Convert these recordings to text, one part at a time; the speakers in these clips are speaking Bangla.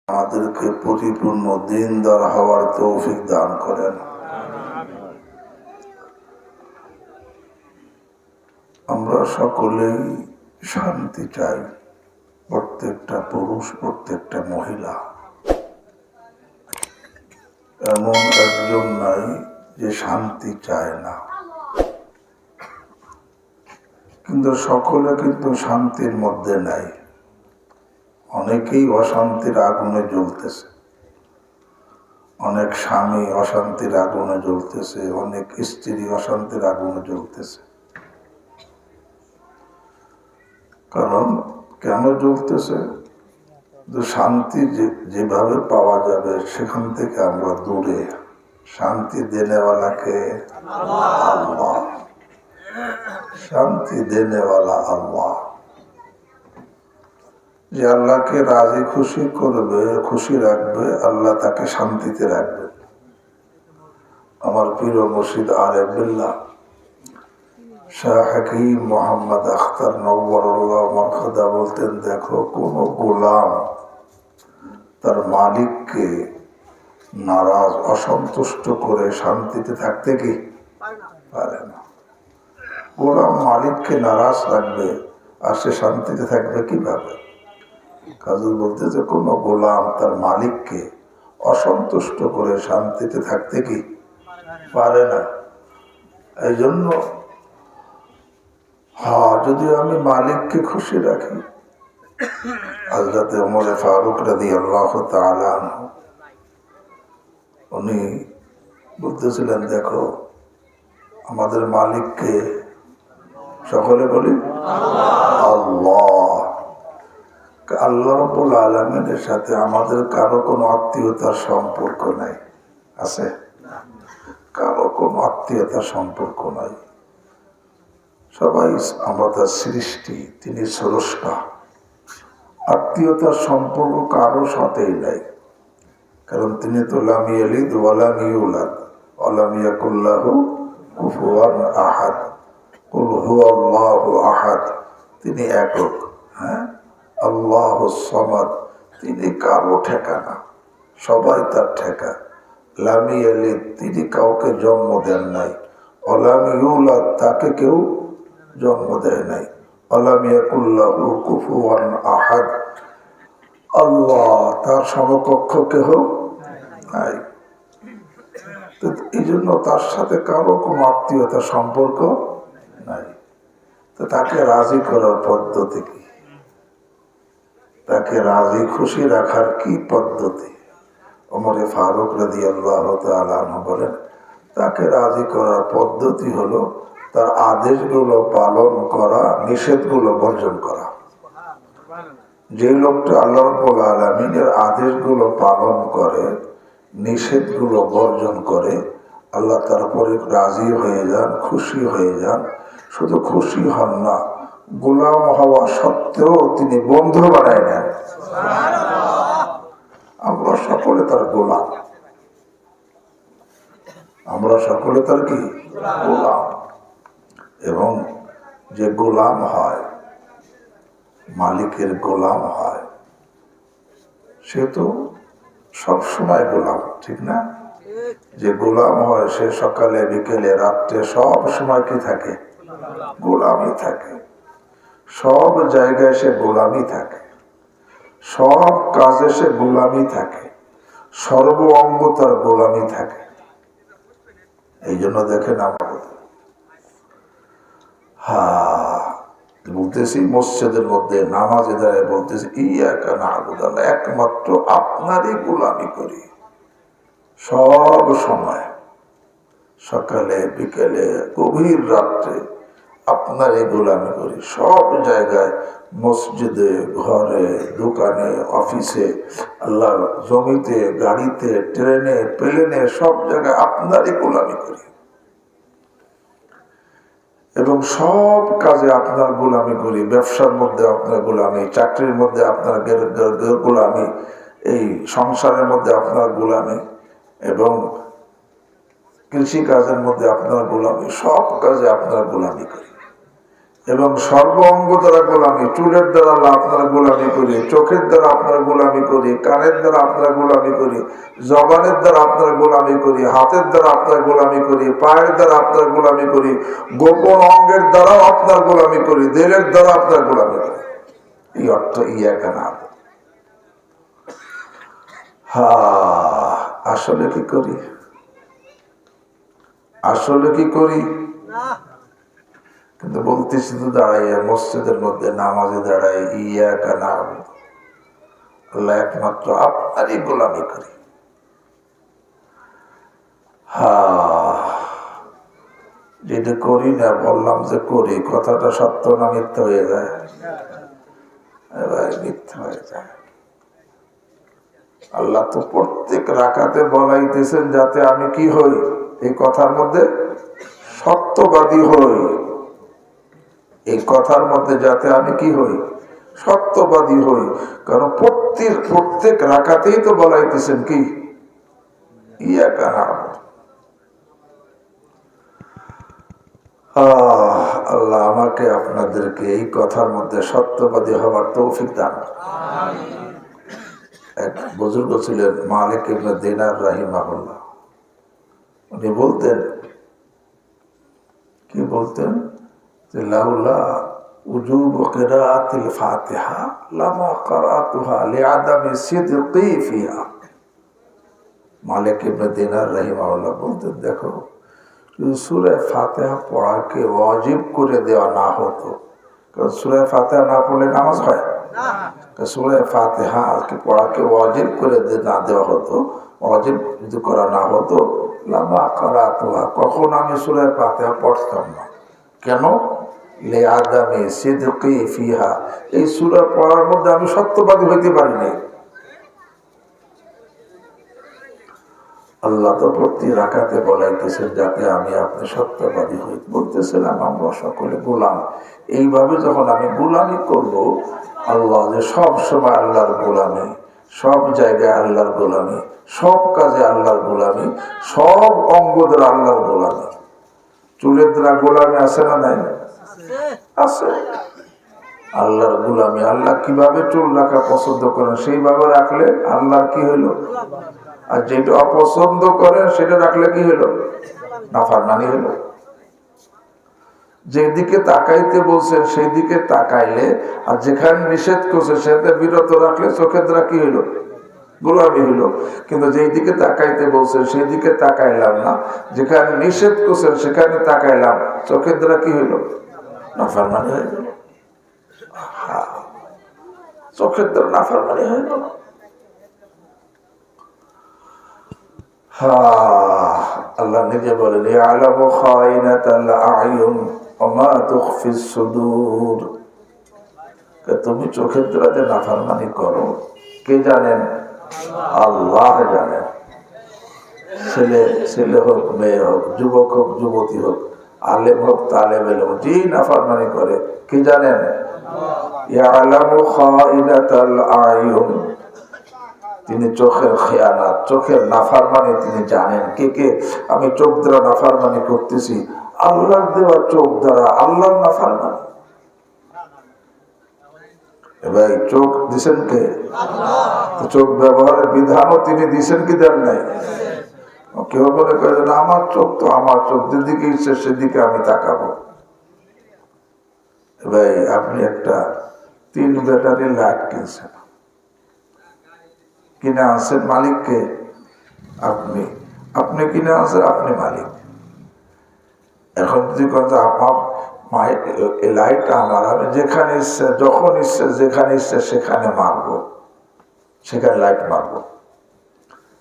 আমাদেরকে পরিপূর্ণ দীনদার হওয়ার তৌফিক দান করেন। আমরা সকলেই শান্তি চাই, প্রত্যেকটা পুরুষ প্রত্যেকটা মহিলা। এমন একজন নাই যে শান্তি চায় না, কিন্তু সকলে কিন্তু শান্তির মধ্যে নাই। অনেকেই অশান্তির আগুনে জ্বলতেছে, অনেক স্বামী অশান্তির আগুনে জ্বলতেছে, অনেক স্ত্রী অশান্তির আগুনে জ্বলতেছে। কারণ কেন জ্বলতেছে? শান্তি যেভাবে পাওয়া যাবে সেখান থেকে আমরা দূরে। শান্তি দেনেওয়ালাকে আল্লাহ, শান্তি দেনেওয়ালা আল্লাহ। যে আল্লাহকে রাজি খুশি করবে, খুশি রাখবে, আল্লাহ তাকে শান্তিতে রাখবে। আমার প্রিয় মুর্শিদ আরেফ বিল্লাহ শাহ হাকিম মোহাম্মদ আখতার নওয়ারুল্লাহ মারখাদা বলতেন, দেখো কোন গোলাম তার মালিককে নারাজ অসন্তুষ্ট করে শান্তিতে থাকতে কি পারে না। গোলাম মালিককে নারাজ রাখবে আর সে শান্তিতে থাকবে কিভাবে? কাজী বলতে যে কোন গোলাম তার মালিককে অসন্তুষ্ট করে শান্তিতে থাকতে কি পারে না। এই জন্য যদি আমি মালিককে খুশি রাখি, হযরত ওমর ফারুক রাদিয়াল্লাহু তাআলা আনহু উনি বলতেছিলেন, দেখো আমাদের মালিককে, সকলে বলি আল্লাহ। আল্লাহ রাব্বুল আলামিনের সাথে আমাদের কারো কোনো আত্মীয়তার সম্পর্ক নাই, আছে? কারো কোনো আত্মীয়তার সম্পর্ক নাই। সবাই আমরা তার সৃষ্টি, তিনি স্রষ্টা। আত্মীয়তার সম্পর্ক কারো সাথেই নাই, কারণ তিনি তো লাম ইয়ালিদ ওয়া লাম ইউলাদ ওয়া লাম ইয়াকুল লাহু কুফুয়ান আহাদ। কুল হুয়াল্লাহু আহাদ, তিনি একক। আল্লাহুস সামাদ, তিনি কারো ঠেকানা, সবাই তার ঠেকা। লাম ইয়ালিদ, তিনি কাউকে জন্ম দেন নাই। ওয়া লাম ইউলাদ, তাকে কেউ জন্ম দেয় নাই। ওয়া লাম ইয়াকুল লাহু কুফুয়ান আহাদ, আল্লাহ তার সমকক্ষ কেহ নাই। এই জন্য তার সাথে কারো কোনো আত্মীয়তার সম্পর্ক নাই। তো তাকে রাজি করার পদ্ধতি কি? তাকে রাজি খুশি রাখার কি পদ্ধতি? ওমর ফারুক রাদিয়াল্লাহু তাআলা আনহু বলেন, তাকে রাজি করার পদ্ধতি হলো তার আদেশগুলো পালন করা, নিষেধগুলো বর্জন করা। যে লোকটা আল্লাহ রাব্বুল আলামিনের আদেশগুলো পালন করে, নিষেধগুলো বর্জন করে, আল্লাহ তার উপরে রাজি হয়ে যান, খুশি হয়ে যান। শুধু খুশি হন না, গোলাম হওয়া সত্ত্বেও তিনি বন্ধু বানায় নেন। আমরা সকলে তার গোলাম, আমরা সকলে তার কি গোলাম। এবং যে গোলাম হয়, মালিকের গোলাম হয়, সে তো সব সময় গোলাম, ঠিক না? যে গোলাম হয় সে সকালে বিকেলে রাত্রে সব সময় কি থাকে? গোলামি থাকে। সব জায়গায় সে গোলামি থাকে, সব কাজে সে গোলামি থাকে, সর্ব অঙ্গ তার গোলামি থাকে। এই জন্য দেখেন আমরা বলতেছি মসজিদের মধ্যে নামাজে দাঁড়িয়ে বলতেছি, ইয়াকা না'বুদু, একমাত্র আপনারই গোলামি করি। সব সময়, সকালে বিকেলে গভীর রাত্রে আপনারই গোলামি করি। সব জায়গায়, মসজিদে, ঘরে, দোকানে, অফিসে, আল্লাহর জমিতে, গাড়িতে, ট্রেনে, প্লেনে, সব জায়গায় আপনারই গোলামি করি। এবং সব কাজে আপনার গোলামি করি। ব্যবসার মধ্যে আপনার গোলামি, চাকরির মধ্যে আপনার গোলামি, এই সংসারের মধ্যে আপনার গোলামি, এবং কৃষি কাজের মধ্যে আপনার গোলামি, সব কাজে আপনার গোলামি করি। এবং সর্ব অঙ্গ দ্বারা গোলামি, চুলের দ্বারা আপনারা গোলামি করি, চোখের দ্বারা আপনারা গোলামি করি, কানের দ্বারা আপনারা গোলামি করি, জবানের দ্বারা আপনারা গোলামি করি, হাতের দ্বারা আপনারা গোলামি করি, পায়ের দ্বারা আপনারা গোলামি করি, গোপন অঙ্গের দ্বারাও আপনার গোলামি করি, দিলের দ্বারা আপনার গোলামি করি। এই অর্থ ইয়াকা না'বুদু। আসলে কি করি? আসলে কি করি? কিন্তু বলতেছি তো দাঁড়াইয়া মসজিদের মধ্যে নামাজে দাঁড়াই ইয়াকা না'বুদু, আল্লাহ একমাত্র আপনারই গোলামি করি। যেটা করি না, বললাম যে করি, কথাটা সত্য না মিথ্যা হয়ে যায়? এবার মিথ্যা হয়ে যায়। আল্লাহ তো প্রত্যেক রাকাতে বলাইতেছেন যাতে আমি কি হই, এই কথার মধ্যে সত্যবাদী হই। এই কথার মধ্যে যাতে আমি কি হই, সত্যবাদী হই। কারণ প্রত্যেক রাকাতেই তো বলাইতেছেন কি ইয়াকা না'বুদু। আল্লাহ আমাকে আপনাদেরকে এই কথার মধ্যে সত্যবাদী হওয়ার তৌফিক দান। এক বুজুর্গ ছিলেন মালিক ইবনে দিনার রাহিমাহুল্লাহ। উনি বলতেন, কি বলতেন, যে লাউলা উজুব কিরাআতিল ফাতিহা লামা ক্বরাতুহা লিআদামি সিদকি ফিহা। মালিক ইবনে দিনার রাহিমাহুল্লাহ বলতেন, দেখো সূরা ফাতিহা পড়াকে ওয়াজিব করে দেওয়া না হতো, কারণ সূরা ফাতিহা না পড়লে নামাজ হয় না। সূরা ফাতিহা কে পড়াকে ওয়াজিব করে না দেওয়া হতো, ওয়াজিব যদি করা না হতো, লামা ক্বরাতুহা, কখন আমি সূরা ফাতিহা পড়তাম না। কেন? লিআদামি সিদকি ফিহা, এই সূরা পড়ার মধ্যে আমি সত্যবাদী হইতে পারিনি। আল্লাহ তো প্রতি রাকাতে বলাইতেছেন যাতে আমি আপনি সত্যবাদী হই। বলতেছিলাম আমরা সকলে গোলাম। এইভাবে যখন আমি গোলামি করব, আল্লাহ যে সব সময় আল্লাহর গোলামি, সব জায়গায় আল্লাহর গোলামি, সব কাজে আল্লাহর গোলামি, সব অঙ্গ দ্বারা আল্লাহর গোলামি। চুলের দ্বারা গোলামি আছে না নাই? আছে। আল্লাহর গোলামি, আল্লাহ কিভাবে চুল রাখা পছন্দ করেন সেইভাবে রাখলে আল্লাহর কি হইল? আর যেটা অপছন্দ করেন সেটা রাখলে কি হইল? নাফরমানি হইল। যেদিকে তাকাইতে বলছেন সেই দিকে তাকাইলে, আর যেখানে নিষেধ করছে সেটা বিরত রাখলে চোখের দ্বারা কি হইল? গোলামি হইল। কিন্তু যেই দিকে তাকাইতে বলছেন সেই দিকে তাকাইলাম না, যেখানে নিষেধ করছেন সেখানে তাকাইলাম, চোখের দ্বারা কি হইল? নাফরমানি হয়ে গেল। চোখের দ্বারা নাফরমানি হয়ে গেল। আল্লাহ নিজে বলেন, ইয়ালামু খাইনাতাল আ'য়ুন ওয়া মা তুখফিস সুদূর। তুমি চোখের দ্বারা যে নাফরমানি করো, কে জানেন? আল্লাহ জানেন। ছেলে হোক, মেয়ে হোক, যুবক হোক, যুবতী হোক, আলেম হোক, তালেব ইলম, যে নাফরমানি করে, কে জানেন? ইয়ালামু খাইনাতাল আ'য়ুন, তিনি চোখের খেয়ানাত, চোখের নাফরমানি তিনি জানেন। কে? আমি চোখ দ্বারা নাফরমানি করতেছি, আল্লাহর দেওয়া চোখ দ্বারা আল্লাহর নাফরমানি। ভাই চোখ দিছেন কে? আল্লাহ। চোখ ব্যবহারের বিধানও তিনি দিছেন কি দেন নাই? কেউ মনে করে না আমার চোখ তো আমার চোখ, যেদিকে ইচ্ছে সেদিকে আমি তাকাবো। ভাই আপনি একটা 3 ব্যাটারি লাইট কিনছেন, কিনে আনছেন, মালিককে আপনি কিনে আনছেন, আপনি মালিক। এখন যদি কথা আমার লাইট আমার, আমি যেখানে ইচ্ছে, যখন ইচ্ছে, যেখানে ইচ্ছে সেখানে মারবো, সেখানে লাইট মারবো।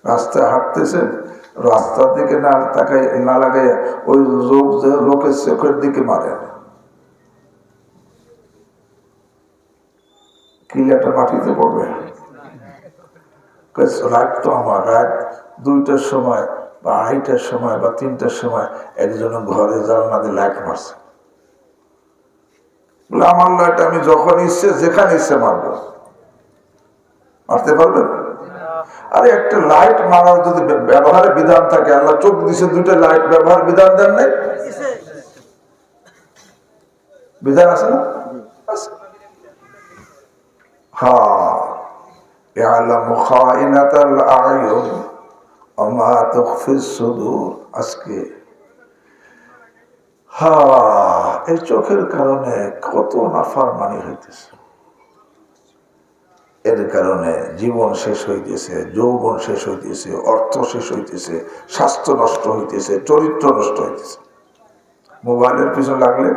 রাস্তায় হাঁটতেছেন, রাস্তার দিকে না তাকাই না লাগাই ওই লোকের চোখের দিকে মারেন, কিলাটা মাটিতে পড়বে। রাত তো আমার, রাত 2টার সময় বা 2:30টার সময় বা 3টার সময় একজন ঘরে জানলা দিয়ে লাইট মারছে, বলে আমার লাইট আমি যখন ইচ্ছে যেখানে ইচ্ছে মারবো। মারতে পারবেন? আরে একটা লাইট মারার যদি ব্যবহারের বিধান থাকে, আল্লাহ চোখ দিছে 2টা লাইট ব্যবহার বিধান দেন নাই? বিধান আছে না? হ্যাঁ, ইয়ালামু খাইনাতাল আয়ুন ওয়া মা তুখফিস সুদূর। আজকে এই চোখের কারণে কত নাফরমানি হইতেছে, এর কারণে জীবন শেষ হইতেছে, যৌবন শেষ হইতেছে, অর্থ শেষ হইতেছে, স্বাস্থ্য নষ্ট হইতেছে, চরিত্র নষ্ট হইতেছে। মোবাইলের পিছনে লাগলে,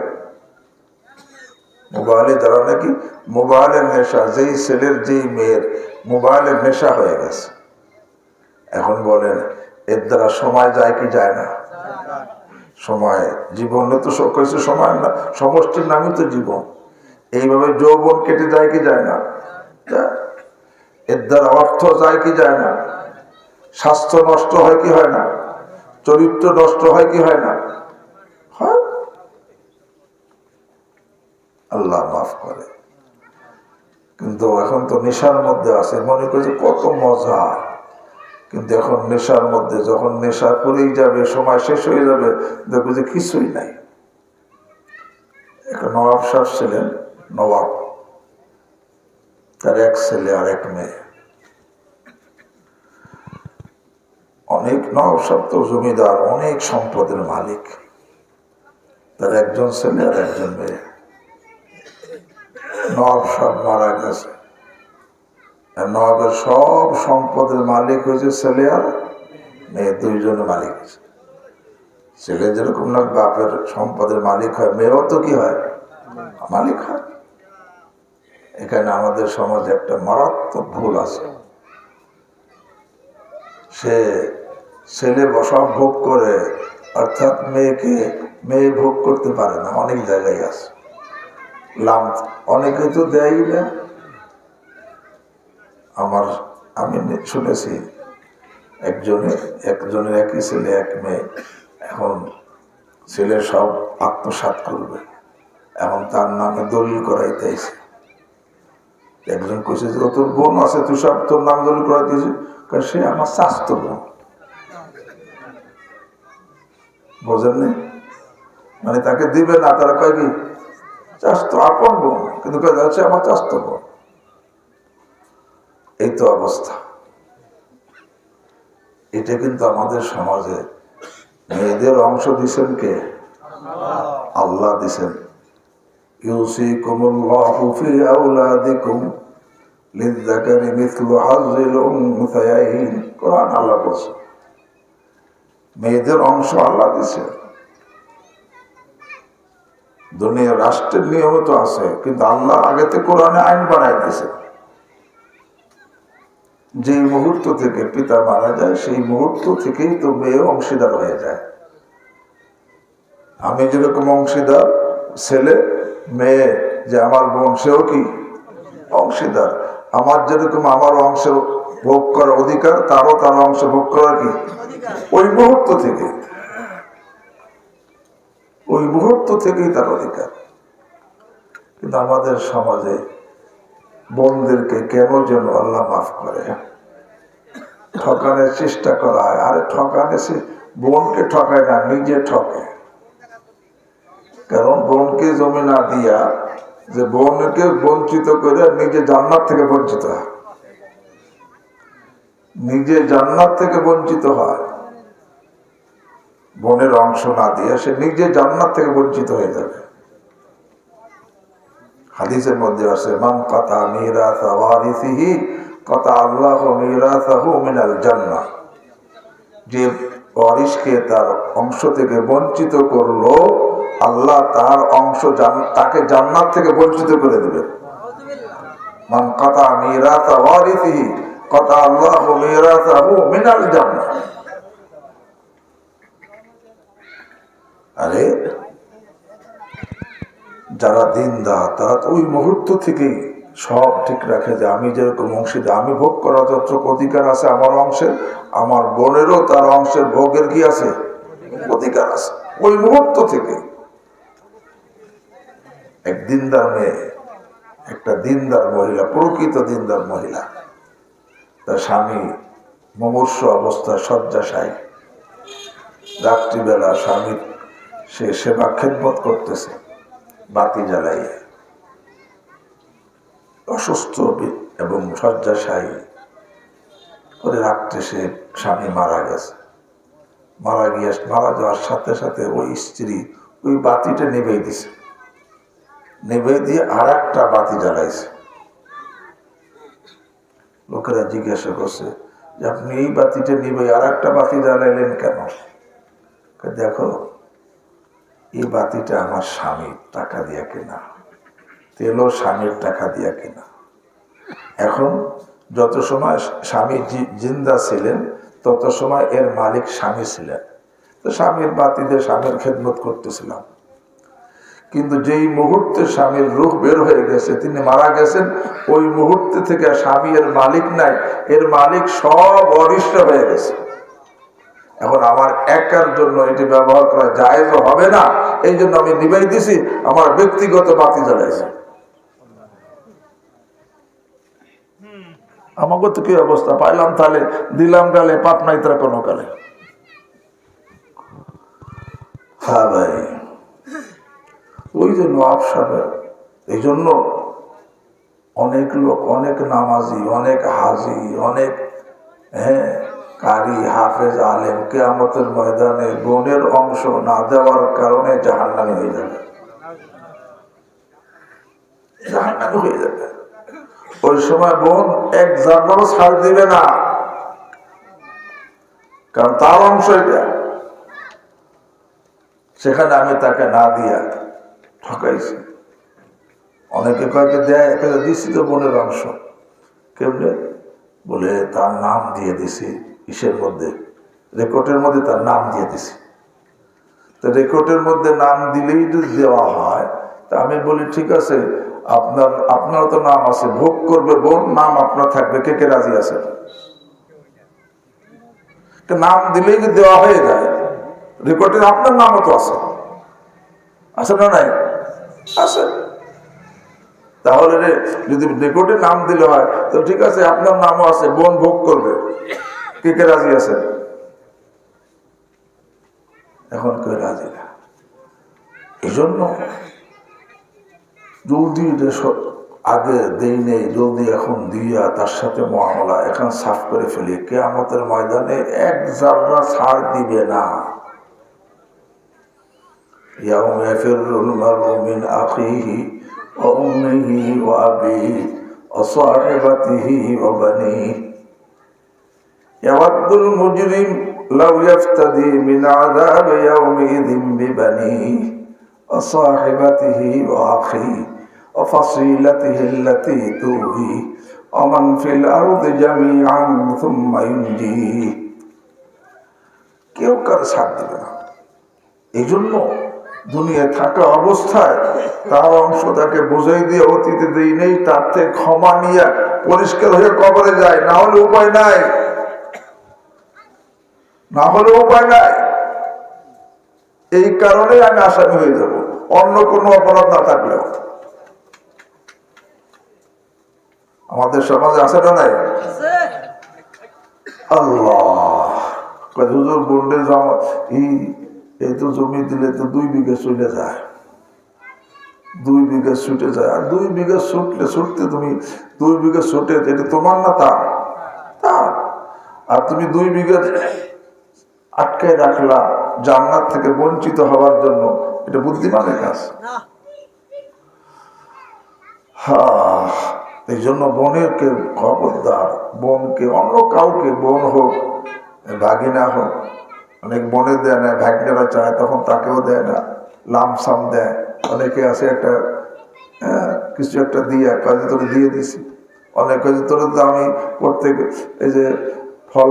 মোবাইলে যারা নাকি মোবাইলের নেশা, যেই ছেলের যেই মেয়ের মোবাইলের নেশা হয়ে গেছে, এখন বলেন এর দ্বারা সময় যায় কি যায় না? সময়, জীবনে তো সব কিছু সময় না, সমষ্টির নামই তো জীবন। এইভাবে যৌবন কেটে যায় কি যায় না? এর দ্বারা অর্থ যায় কি যায় না? স্বাস্থ্য নষ্ট হয় কি হয় না? চরিত্র নষ্ট হয় কি হয় না? হয়। আল্লাহ মাফ করে। কিন্তু এখন তো নেশার মধ্যে আছে, মনে করছে কত মজা, কিন্তু এখন নেশার মধ্যে, যখন নেশা করেই যাবে, সময় শেষ হয়ে যাবে, দেখবো যে কিছুই নাই। একটা নবাব সাহেব ছিলেন, নবাব, তার এক ছেলে আর এক মেয়ে। অনেক নবাব সাহেব তো জমিদার, অনেক সম্পদের মালিক, তার একজন ছেলে আর একজন মেয়ে। নবাব সাহেব মারা গেছে, নবাবের সব সম্পদের মালিক হয়েছে ছেলে আর মেয়ে, দুইজনে মালিক হয়েছে। ছেলে যেরকম না বাপের সম্পদের মালিক হয়, মেয়েও তো কি হয়? মালিক হয়। এখানে আমাদের সমাজে একটা মারাত্মক ভুল আছে। সে ছেলে বসা ভোগ করে, অর্থাৎ মেয়ে ভোগ করতে পারে না। অনেক জায়গায় আছে, অনেকে তো দেয়ই না। আমি শুনেছি একজনের একই ছেলে এক মেয়ে, এখন ছেলে সব আত্মসাৎ করবে, এখন তার নামে দলিল করাইতেছে। একজন কইছে যে তোর বোন আছে, তুই সব তোর নাম দলিল করাইতেছিস, সে আমার চাস্তো বোন। বোঝেননি? মানে তাকে দিবে না, তারা কয় কি চাস্তো, আপন বোন, কিন্তু কয়ে যাচ্ছে আমার চাস্তো বোন। এই তো অবস্থা। এটা কিন্তু আমাদের সমাজে মেয়েদের অংশ দিচ্ছেন কে? আল্লাহ দিচ্ছেন। ইউসিকুমুল্লাহু ফি আওলাদিকুম লিযযাকারি মিসলু হাযযিল উনসায়াইন। কোরআন আল্লাহ বলছে মেয়েদের অংশ আল্লাহ দিচ্ছেন। দুনিয়ার রাষ্ট্রের নিয়ম তো আছে, কিন্তু আল্লাহ আগেতে কোরআনে আইন বানাই দিয়েছে। যে মুহূর্ত থেকে পিতা মারা যায়, সেই মুহূর্ত থেকেই তো মেয়ে অংশীদার হয়ে যায়। আমি যেরকম অংশীদার, ছেলে মেয়ে যে আমার বোন, সেও কি অংশীদার। আমার যেরকম আমার অংশ ভোগ করার অধিকার, তারও তার অংশ ভোগ করার কি ওই মুহূর্ত থেকে, ওই মুহূর্ত থেকেই তার অধিকার। কিন্তু আমাদের সমাজে বোনদেরকে কেন যেন আল্লাহ মাফ করে ঠকানোর চেষ্টা করা হয়। আরে ঠকানে সে বোনকে ঠকায় না, নিজে ঠকে। কারণ বোনকে জমি না দিয়া যে বোনকে বঞ্চিত করে নিজে জান্নাত থেকে বঞ্চিত হয়, নিজে জান্নাত থেকে বঞ্চিত হয়। বোনের অংশ না দিয়ে সে নিজে জান্নাত থেকে বঞ্চিত হয়ে যাবে। হাদিসের মধ্যে আছে মান কাতা মিরাসা ওয়ারিসিহি কাতা আল্লাহু মিরাসাহু মিনাল জান্নাহ। যে ওয়ারিসকে তার অংশ থেকে বঞ্চিত করলো, আল্লাহ তার অংশ তাকে জান্নাত থেকে বঞ্চিত করে দিবে। মান কাতা মিরাসা ওয়ারিসিহি কাতা আল্লাহু মিরাসাহু মিনাল জান্নাহ। আরে যারা দিনদার তারা তো ওই মুহূর্ত থেকেই সব ঠিক রাখে যে আমি যেরকম অংশীদার, আমি ভোগ করার যতটুকু অধিকার আছে আমার অংশের, আমার বোনেরও তার অংশের ভোগের কি আছে, অধিকার আছে। ওই মুহূর্ত থেকে এক দিনদার মেয়ে, একটা দিনদার মহিলা, প্রকৃত দিনদার মহিলা, তার স্বামী মুমূর্ষু অবস্থায় শয্যাশায়ী, রাত্রিবেলা স্বামীর সে সেবা খেদমত করতেছে, বাতি জ্বালাইয়া অসুস্থ এবং শয্যাশায়ী করে রাত্রে সে স্বামী মারা গেছে। মারা যাওয়ার সাথে সাথে ওই স্ত্রী ওই বাতিটা নিভিয়ে দিছে, নিভিয়ে দিয়ে আর একটা বাতি জ্বালাইছে। লোকেরা জিজ্ঞাসা করছে যে আপনি এই বাতিটা নিভিয়ে আর একটা বাতি জ্বালাইলেন কেন? দেখো, এই বাতিটা আমার স্বামীর টাকা দিয়া কেনা, তেলও স্বামীর টাকা দিয়া কেনা। এখন যত সময় স্বামী জিন্দা ছিলেন তত সময় এর মালিক স্বামী ছিলেন, তো স্বামীর বাতিতে স্বামীর খেদমত করতেছিলাম। কিন্তু যেই মুহূর্তে স্বামীর রূহ বের হয়ে গেছে, তিনি মারা গেছেন, ওই মুহূর্তে থেকে স্বামী এর মালিক নাই, এর মালিক সব অদৃশ্য হয়ে গেছে। এখন আমার একার জন্য এটি ব্যবহার করা জায়েজ হবে না, এই জন্য আমি নিভাই দিছি, আমার ব্যক্তিগত বাতি জ্বালাইছি। আমাকে তো কি অবস্থা পাইলাম, তাহলে দিলাম গালে, পাপ নাই তারা কোনো কালে। হ্যাঁ ভাই, ওই যে নওয়াব সাহেব, এই জন্য অনেক লোক, অনেক নামাজি, অনেক হাজি, অনেক কারি, হাফেজ, আলেম কিয়ামতের ময়দানে বোনের অংশ না দেওয়ার কারণে জাহান্নামী হয়ে যাবে, জাহান্নামী হয়ে যাবে। ওই সময় বোন এক জান্নাতও ছাড় দিবে না, কারণ তার অংশ এটা। সেখানে আমি তাকে না দিয়া ঠকাইছি। অনেকে কয়েকে দেয়, দিছি তো বোনের অংশ। কেমনে? বলে তার নাম দিয়ে দিছি, ইসের মধ্যে, রেকর্ডের মধ্যে তার নাম দিয়ে দিছি। তো রেকর্ডের মধ্যে নাম দিলেই যদি দেওয়া হয়, তা আমি বলি ঠিক আছে, আপনার তো নাম আছে, ভোগ করবে বোন, নাম আপনার থাকবে, কে কে রাজি আছে? নাম দিলেই যদি দেওয়া হয়ে যায়, রেকর্ডে আপনার নামও তো আছে, আছে না নাই? আছে। তাহলে যদি রেকর্ডে নাম দিলে হয়, তো ঠিক আছে, আপনার নামও আছে, বোন ভোগ করবে, কে কে রাজি আছে? এখন কেউ রাজি না। এই জন্য জলদি আগে দেই নেই, জলদি এখন দিয়া তার সাথে মুআমালা এখন সাফ করে ফেলি, কিয়ামতের ময়দানে এক জাররা ছাড় দিবে না। ইয়াউমা ইয়াফিরুল মারউ মিন আখিহি ওয়া উম্মিহি ওয়া আবিহি ওয়া সাহিবাতিহি ওয়া বানিহি ইয়াওয়াদ্দুল মুজরিম লাউ ইয়াফতাদি মিন আযাবি ইয়াউমিযিন বিবানিহি ওয়া সাহিবাতিহি ওয়া আখিহি ওয়া ফাসিলাতিহি আল্লাতী তুহি ওয়া মান ফিল আরদি জামিআন সুম্মা ইউনজিহি। কেউ কার ছাড় দিবে না। এই জন্য দুনিয়ায় থাকা অবস্থায় তার অংশ তাকে বুঝাই দিয়ে অতীতে দেই নেই, তার থেকে ক্ষমা নিয়ে পরিষ্কার হয়ে কবরে যায়, না হলে উপায় নাই, না হলে উপায় নাই। এই কারণে আমি আসামি হয়ে যাব, অন্য কোনো অপরাধ না থাকলেও। আমাদের সমাজে আছে না নাই? আল্লাহ হুজুর বন্ডে জমা এই তো জমি দিলে তো 2 বিঘা চলে যায়, 2 বিঘা ছুটে যায়। আর 2 বিঘা ছুটতে তুমি 2 বিঘা ছুটে, এটা তোমার না তার? আর তুমি 2 বিঘা আটকায় রাখলা জান্নাত থেকে বঞ্চিত হওয়ার জন্য, এটা বুদ্ধিমানের কাজ? এই জন্য বোনেরকে খবরদার, বোনকে, অন্য কাউকে, বোন হোক ভাগিনা হোক, অনেক বোনে দেয় না, ভাগ্নেরা চায় তখন তাকেও দেয় না, লামসাম দেয়। অনেকে আছে একটা কিছু একটা দিয়ে কাজে তোরে দিয়ে দিছি, অনেক কাজে তোরে তো আমি প্রত্যেক এই যে ফল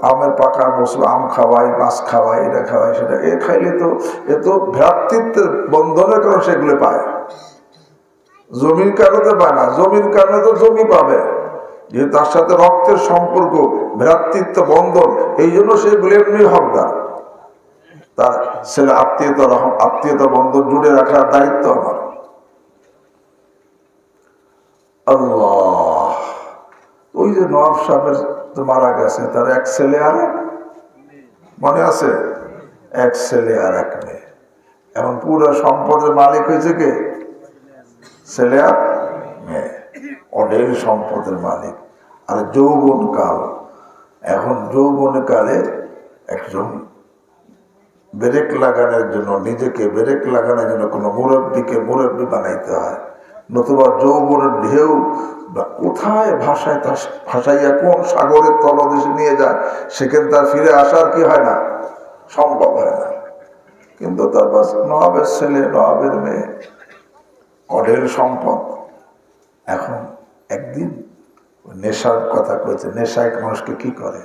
আমের পাকার মৌসুম আম খাওয়াই, মাছ খাওয়াই, এটা খাওয়াই, সেটা এ খাইলে তো এ তো ভ্রাতৃত্বের বন্ধনের কারণে সেগুলো পায়, জমির কারণে পায় না। জমির কারণে তো জমি পাবে, যে তার সাথে রক্তের সম্পর্ক, ভ্রাতৃত্ব বন্ধন, এই জন্য সেগুলো এমনি হকদার। তার ছেলে আত্মীয়তা বন্ধন জুড়ে রাখার দায়িত্ব আমার। আল্লাহ, ওই যে নওয়াব সাহেবের মারা গেছে, তার এক ছেলে আর মনে আছে, এক ছেলে আর এক মেয়ে। এখন পুরো সম্পদের মালিক হয়েছে কে? ছেলে আর মেয়ে, অঢেল সম্পদের মালিক। আর যৌবন কাল, এখন যৌবন কালে একজন ব্রেক লাগানোর জন্য, নিজেকে ব্রেক লাগানোর জন্য কোনো মুরব্বীকে মুরব্বী বানাইতে হয়, নতুবা যৌবনের ঢেউ কোথায় ভাসাইয়া কোন সাগরের তলদেশে নিয়ে যায়, সেখানে তার ফিরে আসার কি হয় না, সম্ভব হয় না। কিন্তু তার বাস নবাবের ছেলে, নবাবের মেয়ে, অঢেল সম্পদ। এখন একদিন নেশার কথা কয়েছে, নেশায় মানুষকে কি করে।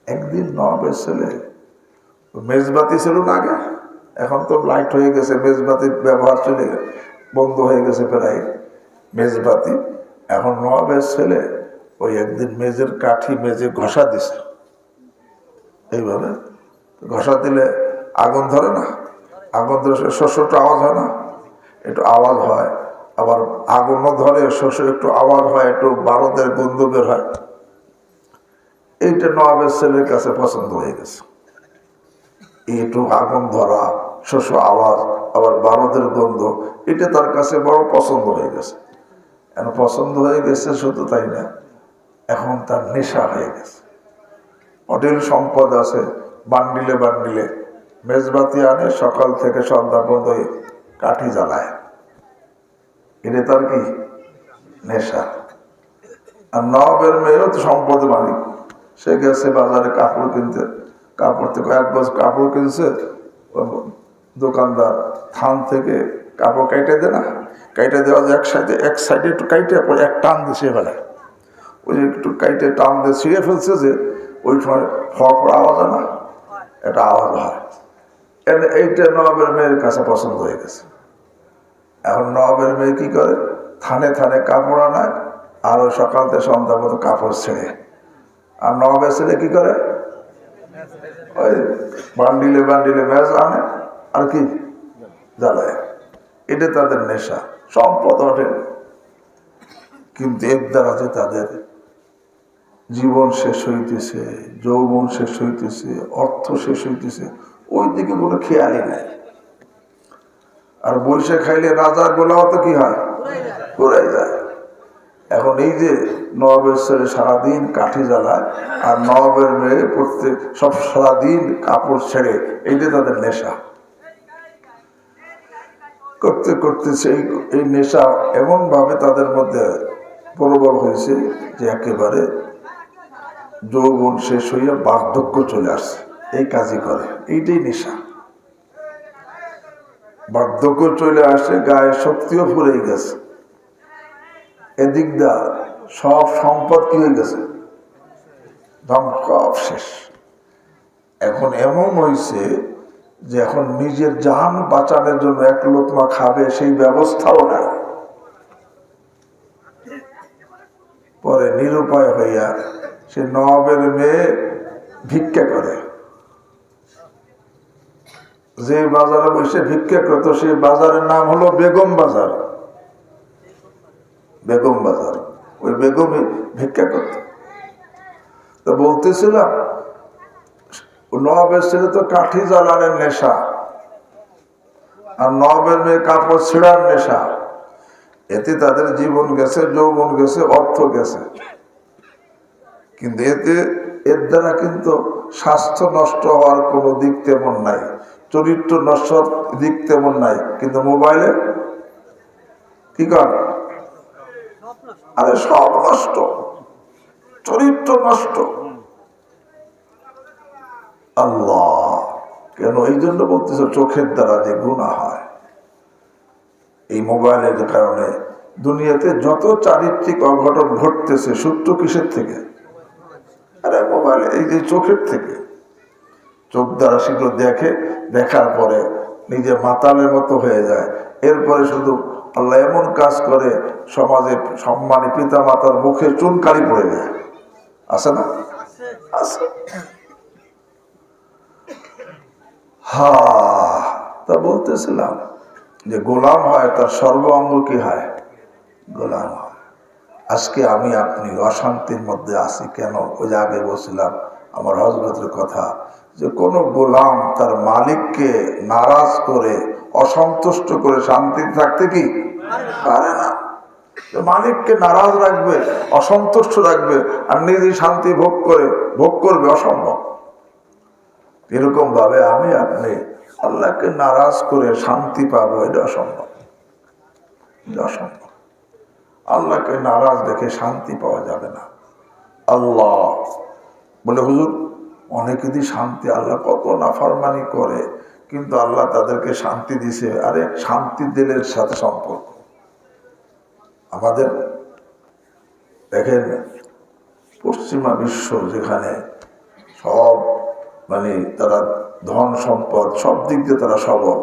একদিন নবাবের ছেলে, মেজবাতি ছিল না আগে, এখন তো লাইট হয়ে গেছে, মেজবাতির ব্যবহার চলে বন্ধ হয়ে গেছে প্রায় মেজবাতি। এখন নবাবের ছেলে ওই একদিন মেজের কাঠি মেজে ঘষা দিছে, এইভাবে ঘষা দিলে আগুন ধরে না, আগুন ধরে শস্যটা আওয়াজ হয় না, একটু আওয়াজ হয়, আবার আগুনও ধরে, শস্য একটু আওয়াজ হয়, একটু বারুদের গন্ধ বের হয়। এইটা নবাবের ছেলের কাছে পছন্দ হয়ে গেছে, একটু আগুন ধরা, শস্য আওয়াজ, আবার বারুদের গন্ধ, এটা তার কাছে বড় পছন্দ হয়ে গেছে। এখন পছন্দ হয়ে গেছে শুধু তাই না, এখন তার নেশা হয়ে গেছে। অঢেল সম্পদ আছে, বান্ডিলে বান্ডিলে মেজবাতি আনে, সকাল থেকে সন্ধ্যা পর্যন্ত কাঠি জ্বালায়, এটা তার কি নেশা। আর নবাবের মেয়েও তো সম্পদের মালিক, সে গেছে বাজারে কাপড় কিনতে, কাপড় থেকে এক বছর কাপড় কিনছে, দোকানদার থান থেকে কাপড় কাইটে দে না, কাইটে দেওয়া যায় এক সাইডে একটু কাইটে পরে এক টান দিয়ে ছিঁড়ে ফেলে, ওই যে একটু কাইটে টান দিয়ে ছিঁড়ে ফেলছে, যে ওই সময় ফড়ফড় আওয়াজ হয় না, এটা আওয়াজ হয়। এইটা নবাবের মেয়ের কাছে পছন্দ হয়ে গেছে। এখন নবাবের মেয়ে কি করে, থানে থানে কাপড় আনায়, আর ওই সকাল থেকে সন্ধ্যা পর্যন্ত কাপড় ছেড়ে। আর নবাবের ছেলে কি করে, ওই বান্ডিলে বান্ডিলে ম্যাচ আনে আর কি জ্বালায়, এটা তাদের নেশা, সম্পদ ওঠে। কিন্তু এর দ্বারা যে তাদের জীবন শেষ হইতেছে, যৌবন শেষ হইতেছে, অর্থ শেষ হইতেছে, ওই দিকে কোনো খেয়ালই নাই। আর বৈশাখ খাইলে রাজার গোলাও তো কি হয়, ঘুরাই যায়। এখন এই যে নবাবের ছেলে সারাদিন কাঠি জ্বালায়, আর নবাবের মেয়ে প্রত্যেক সব সারাদিন কাপড় ছেড়ে, এইটা তাদের নেশা। করতে করতে এই নেশা এমন ভাবে তাদের মধ্যে প্রবল হয়েছে যে একেবারে যৌবন শেষ হইয়া বার্ধক্য চলে আসছে, এই কাজই করে, এইটাই নেশা। বার্ধক্য চলে আসে, গায়ে শক্তিও ফুরিয়ে গেছে, এদিক দা সব সম্পদ কি হয়ে গেছে, সব শেষ। এখন এমন হয়েছে যে এখন নিজের জান বাঁচানোর জন্য এক লোকমা খাবে সেই ব্যবস্থাও নাই। পরে নিরুপায় হইয়া সে নবাবের মেয়ে ভিক্ষা করে, যে বাজারে বসে ভিক্ষা করতো সেই বাজারের নাম হলো বেগম বাজার। বেগম বাজার, ওই বেগমই ভিক্ষা করত। তো বলতেছিলাম নবাবের ছেলে তো কাঠি জ্বালানোর নেশা, আর নবাবের মেয়ে কাপড় ছেঁড়ার নেশা, এতে তাদের জীবন গেছে, যৌবন গেছে, অর্থ গেছে। কিন্তু এর দ্বারা কিন্তু স্বাস্থ্য নষ্ট হওয়ার কোনো দিক তেমন নাই, চরিত্র নষ্ট দিক তেমন নাই। কিন্তু মোবাইলে কি কর, আরে সব নষ্ট, চরিত্র নষ্ট। আল্লাহ কেন এই জন্য বলতেছে, চোখের দ্বারা যে গুনাহ হয়, এই মোবাইলের কারণে দুনিয়াতে যত চারিত্রিক অঘটন ঘটতেছে, সূত্র কিসের থেকে? আরে মোবাইলে, এই যে চোখের থেকে। চোখ দ্বারা সেগুলো দেখে, দেখার পরে নিজে মাতালের মতো হয়ে যায়। এরপরে শুধু আল্লাহ এমন কাজ করে, সমাজে সম্মানী পিতা মাতার মুখে চুনকালি পড়ে যায়, আছে না? আছে। তা বলতেছিলাম যে গোলাম হয় তার সর্ব অঙ্গ কি হয়? গোলাম হয়। আজকে আমি আপনি অশান্তির মধ্যে আছি কেন? ওই যে আগে বলছিলাম আমার হযরতের কথা, যে কোনো গোলাম তার মালিককে নারাজ করে, অসন্তুষ্ট করে শান্তি থাকতে কি পারে না। মালিককে নারাজ রাখবে, অসন্তুষ্ট রাখবে, আর নিজে শান্তি ভোগ করবে, অসম্ভব। এরকম ভাবে আমি আপনি আল্লাহকে নারাজ করে শান্তি পাবো, এটা অসম্ভব, এটা অসম্ভব। আল্লাহকে নারাজ দেখে শান্তি পাওয়া যাবে না। আল্লাহ বলে, হুজুর অনেকেরই শান্তি, আল্লাহ কত নাফরমানি করে কিন্তু আল্লাহ তাদেরকে শান্তি দিছে। আরে শান্তি দিলের সাথে সম্পর্ক। আমাদের দেখেন পশ্চিমা বিশ্ব যেখানে সব তারা ধন সম্পদ সব দিক দিয়ে তারা সবল,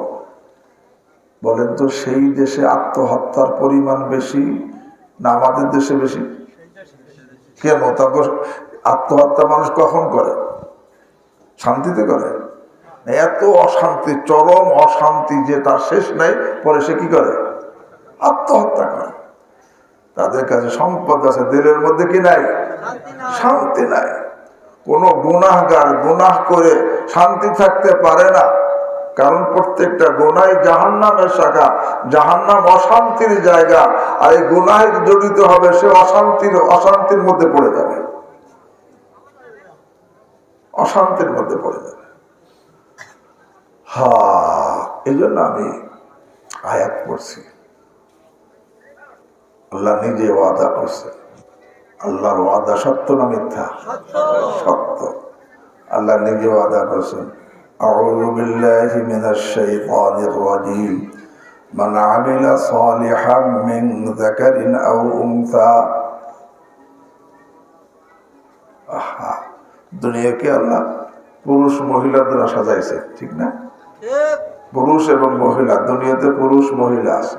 বলেন তো সেই দেশে আত্মহত্যার পরিমাণ বেশি না আমাদের দেশে বেশি? কেন? তারপর আত্মহত্যা মানুষ কখন করে? শান্তিতে করে? এত অশান্তি, চরম অশান্তি যে তার শেষ নাই, পরে সে কি করে? আত্মহত্যা করে। তাদের কাছে সম্পদ আছে, দিলের মধ্যে কি নাই? শান্তি নাই। কোন গুনাহগার গুনাহ করে শান্তি থাকতে পারে না, কারণ প্রত্যেকটা গুনাহ জাহান্নামের শাখা, জাহান্নাম অশান্তির জায়গা, আর এই গুনাহে জড়িত হবে সে অশান্তির মধ্যে পড়ে যাবে, অশান্তির মধ্যে পড়ে যাবে। এই জন্য আমি আয়াত পড়ছি। আল্লাহ নিজে ওয়াদা করছে। আল্লাহর ওয়াদা সত্য না মিথ্যা? সত্য। আল্লাহ নিজে ওয়াদা করছেন, আউযু বিল্লাহি মিনাশ শাইতানির রাজীম, মান আমিলা সালিহাম মিন যাকারিন আও উনসা। দুনিয়াকে আল্লাহ পুরুষ মহিলা দ্বারা সাজাইছে, ঠিক না? পুরুষ এবং মহিলা, দুনিয়াতে পুরুষ মহিলা আছে,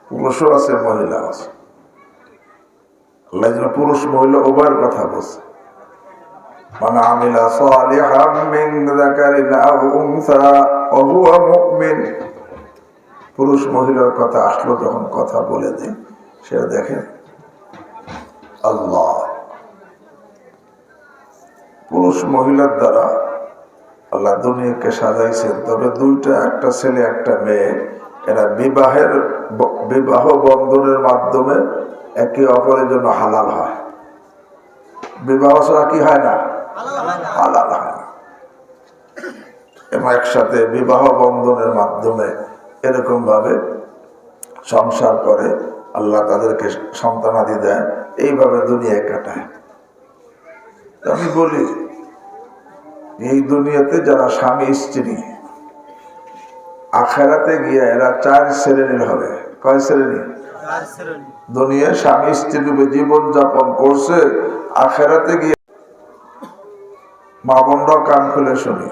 পুরুষও আছে মহিলা আছে। আল্লাহ যেন পুরুষ মহিলা উভয়ের কথা বলছে। মান আমিলা সালিহাম মিন যাকারিন আও উনসা ওয়া হুয়া মুমিন। পুরুষ মহিলার কথা আসলো যখন কথা বলে দিই, সেটা দেখেন আল্লাহ পুরুষ মহিলার দ্বারা আল্লাহ দুনিয়াকে সাজাইছেন। তবে দুইটা, একটা ছেলে একটা মেয়ে, এরা বিবাহ বন্ধনের মাধ্যমে একে অপরের জন্য হালাল হয়। বিবাহ ছাড়া কি হয় না? হালাল হয় না। এবং একসাথে বিবাহ বন্ধনের মাধ্যমে এরকম ভাবে সংসার করে, আল্লাহ তাদেরকে সন্তানাদি দেয়, এইভাবে দুনিয়ায় কাটায়। আমি বলি, এই দুনিয়াতে যারা স্বামী স্ত্রী, আখেরাতে গিয়ে এরা 4 শ্রেণীর হবে। কয় শ্রেণী? দুনিয়ায় স্বামী স্ত্রী রূপে জীবন যাপন করছে, আখেরাতে গিয়ে মা বোনরা কান খুলে শুনি,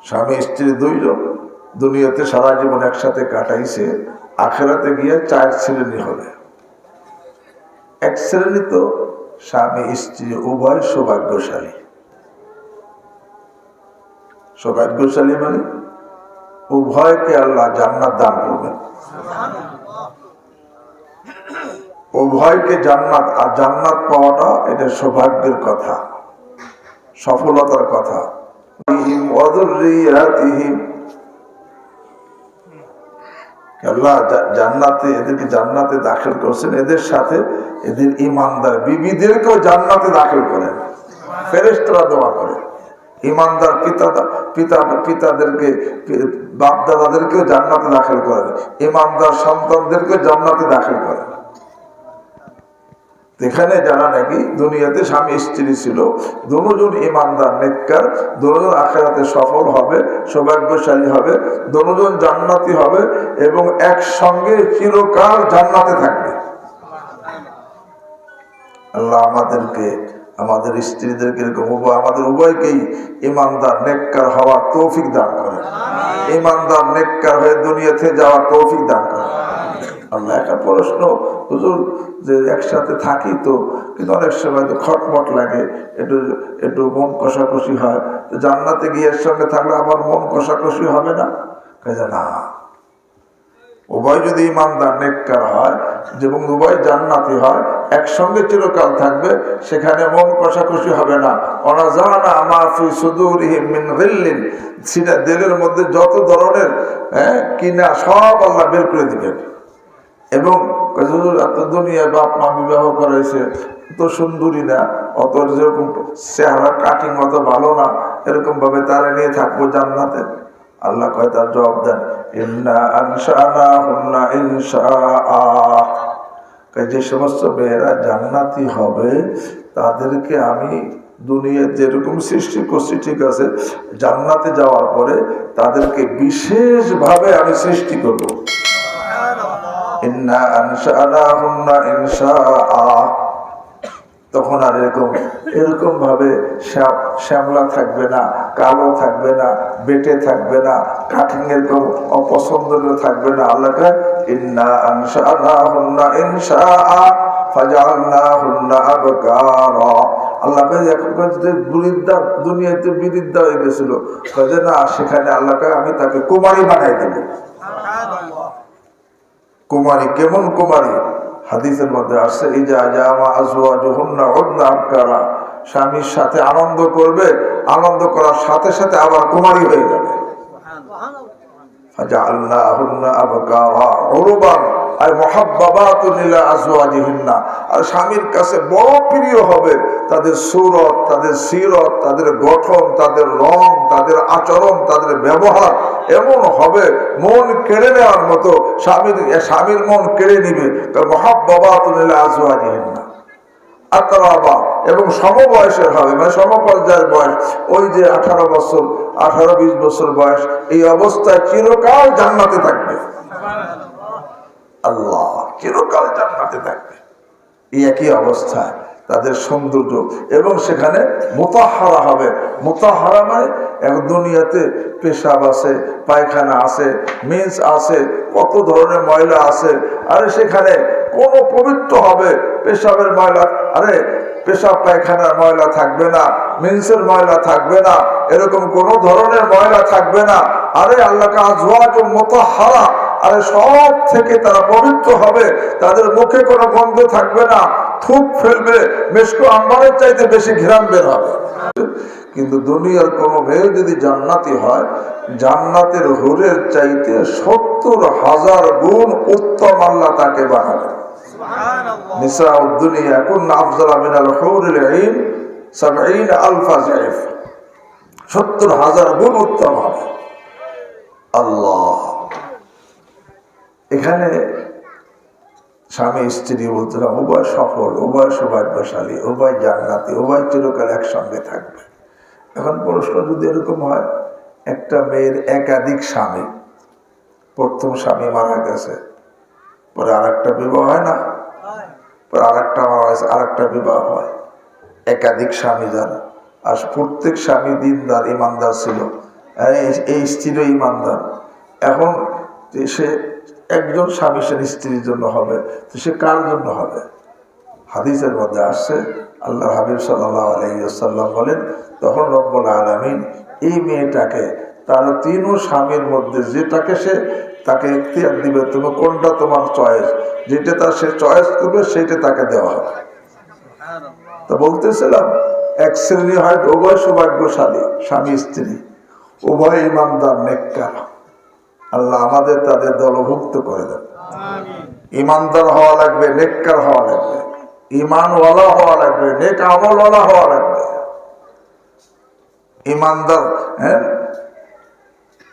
স্বামী স্ত্রী 2 জন দুনিয়াতে সারা জীবন একসাথে কাটাইছে, আখেরাতে গিয়ে 4 শ্রেণী হবে। 1 শ্রেণী তো স্বামী স্ত্রী উভয় সৌভাগ্যশালী। সৌভাগ্যশালী মানে উভয়কে আল্লাহ জান্নাত দান করবেন, উভয়কে জান্নাত। আর জান্নাত পাওয়াটা এটা সৌভাগ্যের কথা, সফলতার কথা। আল্লাহ জান্নাতে, এদেরকে জান্নাতে দাখিল করছেন, এদের সাথে এদের ইমানদার বিবিদেরকেও জান্নাতে দাখিল করেন। ফেরেশতারা দোয়া করে ইমানদার পিতাদেরকে, বাপ দাদাদেরকেও জান্নাতে দাখিল করেন, ইমানদার সন্তানদেরকেও জান্নাতে দাখিল করেন। এখানে যারা নাকি দুনিয়াতে স্বামী স্ত্রী ছিল, দুজন ইমানদার নেককার, দুজন আখিরাতে সফল হবে, সৌভাগ্যশালী হবে, দুজন জান্নাতি হবে এবং একসঙ্গে চিরকাল জান্নাতে থাকবে। আল্লাহ আমাদেরকে, আমাদের স্ত্রীদেরকে, আমাদের উভয়কেই ইমানদার নেককার হওয়ার তৌফিক দান করেন, ইমানদার নেককার হয়ে দুনিয়াতে যাওয়ার তৌফিক দান করেন। আল্লাহ একটা প্রশ্ন, হুজুর যে একসাথে থাকি তো, কিন্তু অনেক সময় তো খটমট লাগে, একটু মন কষাকষি হয়, তো জান্নাতে গিয়ে এর সঙ্গে থাকলে আবার মন কষাকষি হবে না? কাজে না, উভয় যদি ইমানদার নেককার হয় এবং উভয় জান্নাতি হয়, একসঙ্গে চিরকাল থাকবে, সেখানে মন কষাকষি হবে না। ওয়ানাযা'না মা ফি সুদুরিহিম মিন গিল্লিন, দিলের মধ্যে যত ধরনের কিনা সব আল্লাহ বের করে দিবেন। এবং এত দুনিয়ায় বাপ মা বিবাহ করাইছে, তো সুন্দরী না, অত যেরকম চেহারা কাটিং অত ভালো না, এরকম ভাবে তারা নিয়ে থাকবো জান্নাতে? আল্লাহ কয়, তার জবাব দেন, ইন্না আনশানাহুন্না ইনশাআ। যে সমস্ত মেয়েরা জান্নাতি হবে তাদেরকে আমি দুনিয়ায় যেরকম সৃষ্টি করছি, ঠিক আছে, জান্নাতে যাওয়ার পরে তাদেরকে বিশেষভাবে আমি সৃষ্টি করব। ইন্না আনশানাহুন্না ইনশাআ। তখন আর এরকম ভাবে শ্যামলা থাকবে না, কালো থাকবে না, বেটে থাকবে না, কাঠিং এরকম অপছন্দনীয় থাকবে না। আল্লাহকে ইন্না আনশানাহুন্না ইনশাআ ফাজআলনাহুন্না আবকারা। আল্লাহকে এখন যে বিরিদ্ধা, দুনিয়াতে বিরিদ্ধা হয়ে গেছিল, কাজে না, সেখানে আল্লাহকে আমি তাকে কুমারী বানাই দেব। কুমারী কেমন কুমারী? হাদিসের মধ্যে আসছে, ইজা জামা আজওয়াজুহুন্না উদনা আবকারা। স্বামীর সাথে আনন্দ করবে, আনন্দ করার সাথে সাথে আবার কুমারী হয়ে যাবে। ফাজআলনাহুন্না আবকারা উরবান আর মুহাব্বাবাতুন ইলা আজওয়াজিহিন্না। আর স্বামীর কাছে বড় প্রিয় হবে তাদের সুরত, তাদের সিরত, তাদের গঠন, তাদের রং, তাদের আচরণ, তাদের ব্যবহার এমন হবে মন কেড়ে নেওয়ার মতো। স্বামীর মন কেড়ে নিবে। মুহাব্বাবাতুন ইলা আজওয়াজিহিন্না আতরাবা, এবং সমবয়সের হবে, মানে সমপর্যায়ের বয়স, ওই যে 18 বছর, 18-20 বছর বয়স, এই অবস্থায় চিরকাল জান্নাতে থাকবে। আল্লাহ, চিরকাল জান্নাতে থাকবে। এই একই অবস্থায় তাদের সৌন্দর্য, এবং সেখানে মুতাহারা হবে। মুতাহারা মানে এক দুনিয়াতে পেশাব আছে, পায়খানা আছে, মিন্স আছে, কত ধরনের ময়লা আছে। আরে সেখানে কোনো পবিত্র হবে, পেশাবের ময়লা, আরে পেশাব পায়খানার ময়লা থাকবে না, মিন্সের ময়লা থাকবে না, এরকম কোনো ধরনের ময়লা থাকবে না। আরে আল্লাহকে আজওয়াজ মুতাহারা, আরে সব থেকে তারা পবিত্র হবে। তাদের মুখে কোনো গন্ধ থাকবে না, থুক ফেলবে, মেশকো আম্বারের চাইতে বেশি ঘ্রাণ বের হবে। কিন্তু দুনিয়ার কোনো মেয়ে যদি জান্নাতি হয়, জান্নাতের হুরের চাইতে 70,000 গুণ উত্তম আল্লাহ তাকে বানাবে। নিসাউদ দুনিয়া কুননা আফজালা মিনাল হুরিল আইন 70,000 যায়ফ, 70,000 গুণ উত্তম হবে। আল্লাহ, এখানে স্বামী স্ত্রী বলছিলাম, উভয় সফল, উভয় সৌভাগ্যশালী, উভয় জান্নাতি, উভয় চিরকাল একসঙ্গে থাকবে। এখন প্রশ্ন যদি এরকম হয়, একটা মেয়ের একাধিক স্বামী, প্রথম স্বামী মারা গেছে, পরে আরেকটা বিবাহ হয় না, পরে আরেকটা মারা গেছে, আরেকটা বিবাহ হয়, একাধিক স্বামী যার, আর প্রত্যেক স্বামী দিনদার ইমানদার ছিল, এই স্ত্রীও ইমানদার। এখন সে একজন স্বামী সে স্ত্রীর জন্য হবে, তো সে কার জন্য হবে? হাদিসের মধ্যে আসছে, আল্লাহ হাবিব সাল্লাল্লাহু আলাইহি ওয়াসাল্লাম বলেন, তখন রব্বুল আলামিন এই মেয়েটাকে তার 3 স্বামীর মধ্যে যেটাকে সে তাকে ইখতিয়ার দিবে, তুমি কোনটা তোমার চয়েস, যেটা তার সে চয়েস করবে সেটা তাকে দেওয়া হবে। তো বলতেছিলাম, এক শ্রেণী হয় উভয় সৌভাগ্যশালী, স্বামী স্ত্রী, উভয় ইমানদার নেককার। আল্লাহ আমাদের তাদের দলভুক্ত করে দেন। ইমানদার হওয়া লাগবে, নেককার হওয়া লাগবে, ইমানওয়ালা হওয়া লাগবে, নেক আমলওয়ালা হওয়া লাগবে। ইমানদার, হ্যাঁ,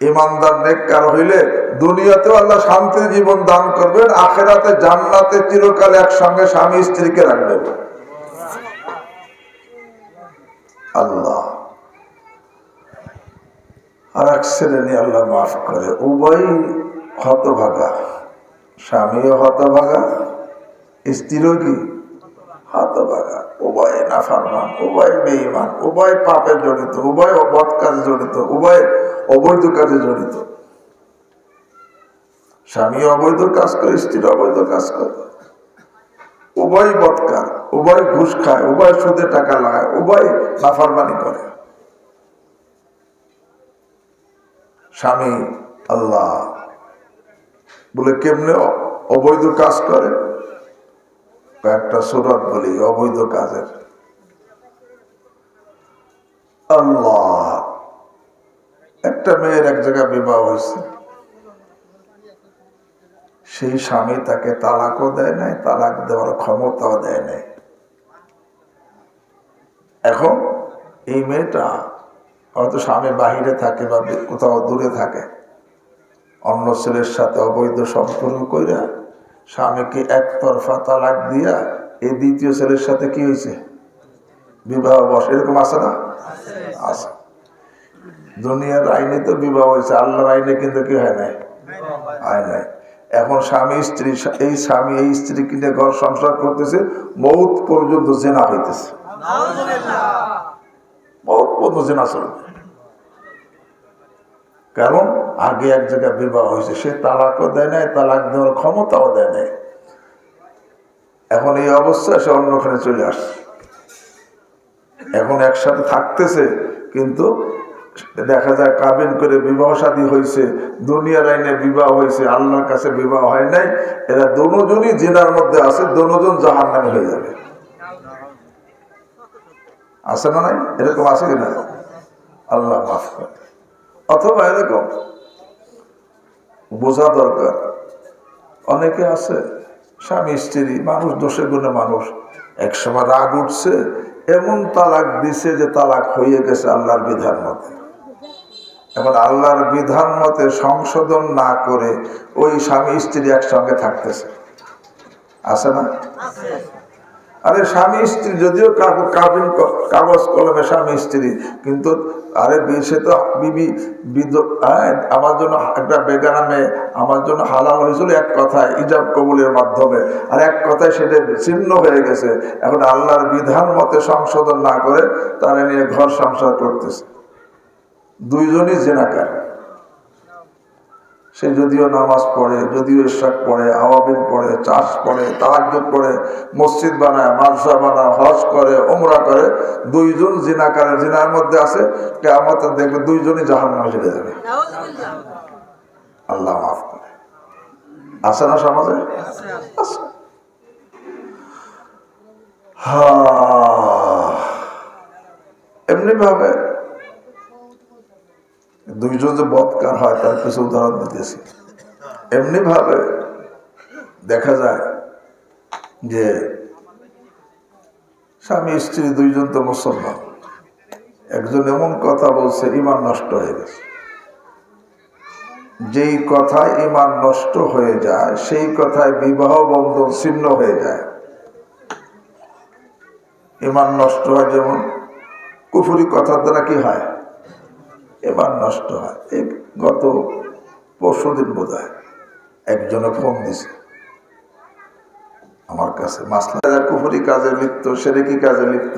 ইমানদার নেককার হইলে দুনিয়াতেও আল্লাহ শান্তির জীবন দান করবেন, আখিরাতে জান্নাতে চিরকাল একসঙ্গে স্বামী স্ত্রীকে রাখবেন। আল্লাহ। আর এক শ্রেণী আল্লাহ মাফ করে, উভয় হতভাগা, স্বামীও হতভাগা, স্ত্রীও কি হতভাগা, উভয় নাফরমান, উভয় বেঈমান, উভয় পাপে জড়িত, উভয় অবৈধ কাজে জড়িত, উভয় অবৈধ কাজে জড়িত। স্বামী অবৈধ কাজ করে, স্ত্রী অবৈধ কাজ করে, উভয় বদকার, উভয় ঘুষ খায়, উভয় সুদে টাকা লাগায়, উভয় নাফরমানি করে। স্বামী আল্লাহ বলে কেমনে অবৈধ কাজ করে, একটা সুরত বলি অবৈধ কাজের। আল্লাহ, একটা মেয়ের এক জায়গায় বিবাহ হয়েছে, সেই স্বামী তাকে তালাকও দেয় নাই, তালাক দেওয়ার ক্ষমতাও দেয় নাই। এখন এই মেয়েটা হয়তো স্বামী বাহিরে থাকে বা কোথাও দূরে থাকে, অন্য ছেলের সাথে অবৈধ সম্পর্ক কইরা স্বামীকে একতরফা তালাক দিয়া এই দ্বিতীয় ছেলের সাথে কি হয়েছে, বিবাহ বস। এরকম আছে না? আছে। দুনিয়ার আইনে তো বিবাহ হয়েছে, আল্লাহর আইনে কিন্তু কি হয় নাই, হয় নাই। এখন স্বামী স্ত্রী, এই স্বামী এই স্ত্রী কিনে ঘর সংসার করতেছে, মৌত পর্যন্ত জেনা হইতেছে, মৌত পর্যন্ত জেনা চলবে। কারণ আগে এক জায়গায় বিবাহ হয়েছে, সে তালাকও দেয় নাই, তালাক দেওয়ার ক্ষমতাও দেয় নাই। এখন এই অবস্থায় সে অন্যখানে চলে আসছে। এখন একসাথে থাকতেছে, কিন্তু দেখা যায় কাবিন করে বিবাহ শাদী হয়েছে, দুনিয়ার আইনে বিবাহ হয়েছে, আল্লাহর কাছে বিবাহ হয় নাই। এরা দুজনই জিনার মধ্যে আছে, দুজন জাহান্নামী হয়ে যাবে। আছে না নাই? এরকম আছে কিনা? আল্লাহ মাফ করে। অথবা এরকম বোঝা দরকার, অনেকে আছে স্বামী স্ত্রী, মানুষ দোষে গুণে মানুষ, একসময় রাগ উঠছে, এমন তালাক দিছে যে তালাক হয়ে গেছে আল্লাহর বিধান মতে। এখন আল্লাহর বিধান মতে সংশোধন না করে ওই স্বামী স্ত্রী একসঙ্গে থাকতেছে, আছে না? আরে স্বামী স্ত্রী যদিও কাগজ কলমে স্বামী স্ত্রী, কিন্তু আরে সে তো বিবি আমার জন্য একটা বেগানা মেয়ে আমার জন্য হালাল হয়েছিল এক কথায় ইজাব কবুলের মাধ্যমে, আর এক কথায় সেটা ছিন্ন হয়ে গেছে। এখন আল্লাহর বিধান মতে সংশোধন না করে তারা নিয়ে ঘর সংসার করতেছে, দুইজনই জিনাকার। সে যদিও নামাজ পড়ে, যদিও ইশরাক পড়ে, আওয়াবিন পড়ে, চাষ পড়ে, তাহাজ্জুদ পড়ে, মসজিদ বানায়, মাদ্রাসা বানায়, হজ করে, উমরা করে, দুইজন জিনাকারের জিনার মধ্যে আছে। কিয়ামতে দেখবে দুইজনই জাহান্নামে চলে যাবে, আল্লাহ মাফ করে। আছে না সমাজে? আছে। এমনি ভাবে দুইজন যে বদকার হয় তার কিছু উদাহরণ দিতেছি। এমনি ভাবে দেখা যায় যে স্বামী স্ত্রী দুইজন তো মুসলমান, একজন এমন কথা বলছে ঈমান নষ্ট হয়ে গেছে। যেই কথায় ঈমান নষ্ট হয়ে যায় সেই কথায় বিবাহ বন্ধন ছিন্ন হয়ে যায়। ঈমান নষ্ট হয় যেমন কুফরি কথার দ্বারা কি হয়, এবার নষ্ট হয়। এই গত পরশুদিন বোধ হয় একজনে ফোন দিছে আমার কাছে, মাসলা কুফরি কাজে লিপ্ত, সেরেকি কাজে লিপ্ত,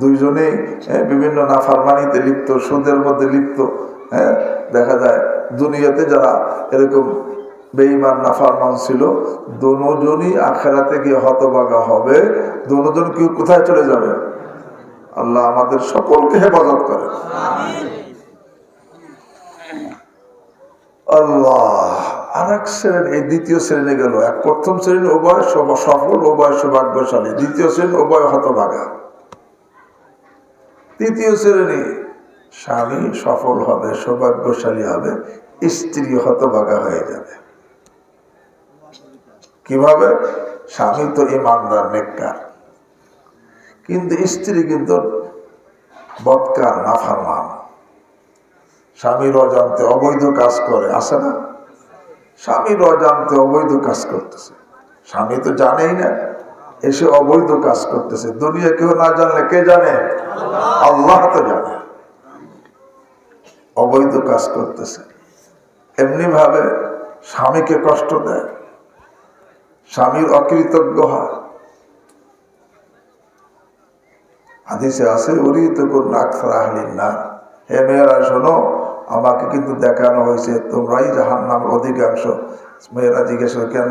দুইজনেই বিভিন্ন নাফরমানিতে লিপ্ত, সুদের মধ্যে লিপ্ত। দেখা যায় দুনিয়াতে যারা এরকম বেঈমান নাফরমান ছিল, দুজনই আখিরাতে গিয়ে হতভাগা হবে। দুজন কি কোথায় চলে যাবে? আল্লাহ আমাদের সকলকে হেফাজত করে। আল্লাহ। আর এক শ্রেণী, এই দ্বিতীয় শ্রেণী গেল। এক প্রথম শ্রেণী উভয় সফল, উভয় সৌভাগ্যশালী। দ্বিতীয় শ্রেণী উভয় হতভাগা। তৃতীয় শ্রেণী স্বামী সফল হবে, সৌভাগ্যশালী হবে, স্ত্রী হতভাগা হয়ে যাবে। কিভাবে? স্বামী তো ইমানদার নেককার, কিন্তু স্ত্রী কিন্তু বদকার নাফরমান। স্বামীর অজান্তে অবৈধ কাজ করে, আছে না? স্বামীর অজান্তে অবৈধ কাজ করতেছে, স্বামী তো জানেই না, এসে অবৈধ কাজ করতেছে। দুনিয়া কেউ না জানলে কে জানে? আল্লাহ তো জানে। অবৈধ কাজ করতেছে, এমনি ভাবে স্বামীকে কষ্ট দেয়, স্বামীর অকৃতজ্ঞ হয়। হাদিসে আছে উরিত কুন আকসার আহলিন নার, হে মেয়েরা শোনো, আমাকে কিন্তু দেখানো হয়েছে তোমরাই জাহান্নামের অধিকাংশ। মেয়েরা জিজ্ঞেস করে কেন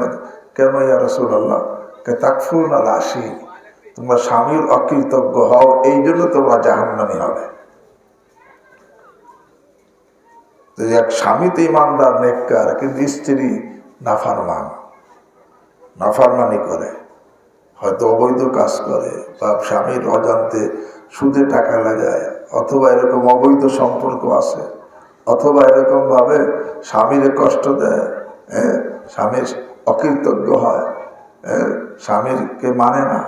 কেন ইয়া রাসূলুল্লাহ? তাকফুরুনা আল-আশীর, তোমরা স্বামীর অকৃতজ্ঞ হও, এই জন্য তোমরা জাহান্নামী হবে। এক স্বামী তো ইমানদার নেককার, কিন্তু স্ত্রী নাফরমান, নাফরমানি করে, হয়তো অবৈধ কাজ করে, বা স্বামীর অজান্তে সুদে টাকা লাগায়, অথবা এরকম অবৈধ সম্পর্ক আছে, অথবা এরকম ভাবে স্বামীরে কষ্ট দেয়, স্বামীর অকৃতজ্ঞ হয়, স্বামীরকে মানে না,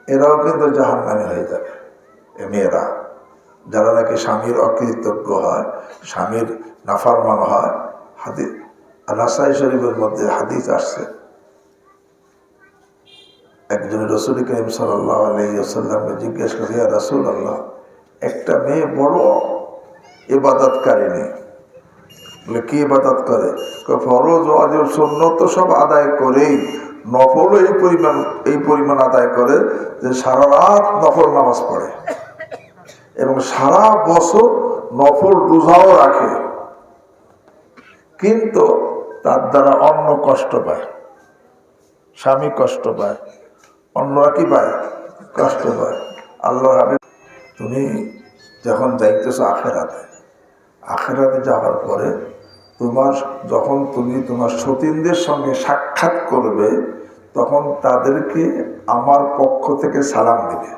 এরাও কিন্তু জাহান্নামী হয়ে যাবে। এ মেয়েরা যারা নাকি স্বামীর অকৃতজ্ঞ হয়, স্বামীর নাফরমান হয়, হাদিস নাসাই শরীফের মধ্যে হাদিস আসছে, একজন রাসূল করিম সাল্লাল্লাহু আলাইহি ওয়াসাল্লামকে জিজ্ঞেস করে, ইয়া রাসূলুল্লাহ, একটা মেয়ে বড় ইবাদতকারিনী, বলে কি ইবাদত করে? ফরজ ওয়াজিব সুন্নত তো সব আদায় করেই নফল এই পরিমাণ আদায় করে যে সারা রাত নফল নামাজ পড়ে এবং সারা বছর নফল রোজাও রাখে, কিন্তু তার দ্বারা অন্য কষ্ট পায়, স্বামী কষ্ট পায়, অন্যরা কি পায়? কষ্ট পায়। আল্লাহ হাবিব, তুমি যখন যাইতেছো আখেরাতে যাওয়ার পরে যখন তুমি তোমার সতীনদের সঙ্গে সাক্ষাৎ করবে, তখন তাদেরকে আমার পক্ষ থেকে সালাম দিবে।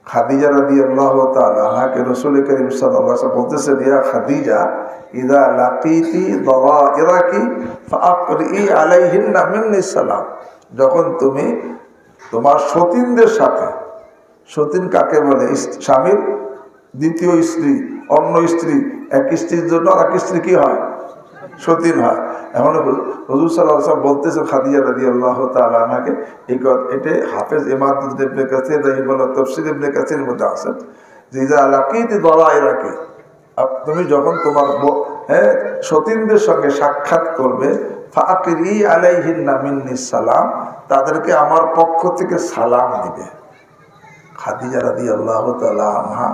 খাদিজা রাদিয়াল্লাহু তাআলা আনহাকে রাসূল করিম সাল্লাল্লাহু আলাইহি ওয়াসাল্লাম বলতেছেন, ইয়া খাদিজা, ইযা লাকিতি দাওয়াইরাকি ফাআকরি আলাইহিন্না মিন্নি সালাম। যখন তুমি তোমার সতীনদের সাথে, সতীন কাকে বলে? স্বামীর দ্বিতীয় স্ত্রী, অন্য স্ত্রী, এক স্ত্রীর জন্য আর এক স্ত্রী কি হয়? সতীন হয়। এখন হুজুর সাল্লাল্লাহু আলাইহি ওয়াসাল্লাম বলতেছেন খাদিজা রাদিয়াল্লাহু তাআলা আনহাকে, এই কথা এটা হাফেজ ইমাদ ইবনে কাসির রাহিমাহুল্লাহ তাফসীর ইবনে কাসির মধ্যে আছে যে ইযা লাকিতি দাওয়াইরাকি, তুমি যখন তোমার সতীনদের সঙ্গে সাক্ষাৎ করবে, ফাআকরি আলাইহিন্না মিন্নি সালাম, তাদেরকে আমার পক্ষ থেকে সালাম দিবে। খাদিজা রাদিয়াল্লাহু তাআলা আনহা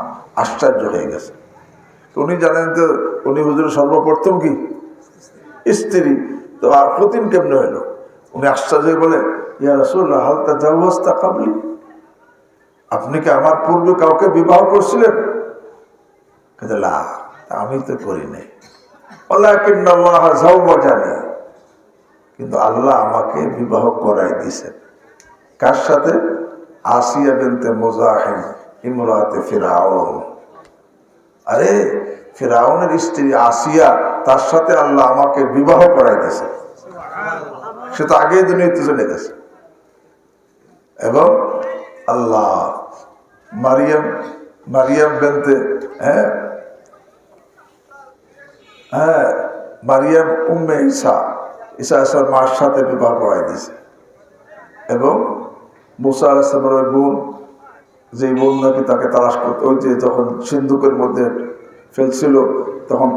আশ্চর্য হয়ে গেছে। উনি জানেন তো উনি হুজুরের সর্বপ্রথম কি স্ত্রী, তো আর প্রতিদিন কেমনে হইল? উনি আশ্চর্য বলে, ইয়া রাসূলুল্লাহ, হাল তাজাওয়াজতা ক্বাবলি, আপনি কি আমার পূর্বে কাউকে বিবাহ করছিলেন? কিন্তু লা, আমি তো করি নাই। ওয়ালাকিন্নাল্লাহ যাওয়াজানি, কিন্তু আল্লাহ আমাকে বিবাহ করাই দিয়েছেন। কার সাথে? আসিয়া বিনতে মুযাহিম ইমরাতে ফিরআউন। আরে ফিরআউনের স্ত্রী আসিয়া, তার সাথে আল্লাহ আমাকে বিবাহ করাই দিয়েছে। সে তো আগেই দুনিয়াতে চলে গেছে। এবং আল্লাহ মারিয়াম বিনতে মারিয়াম উম্মে ঈসা আলাইহিস মার সাথে বিবাহ করাই দিয়েছে। এবং মুসা আলাইহিস সালামের বোন, যে বোন নাকি তাকে তালাশ করতে, ওই যে যখন সিন্ধুকের মধ্যে ফেলছিল তখন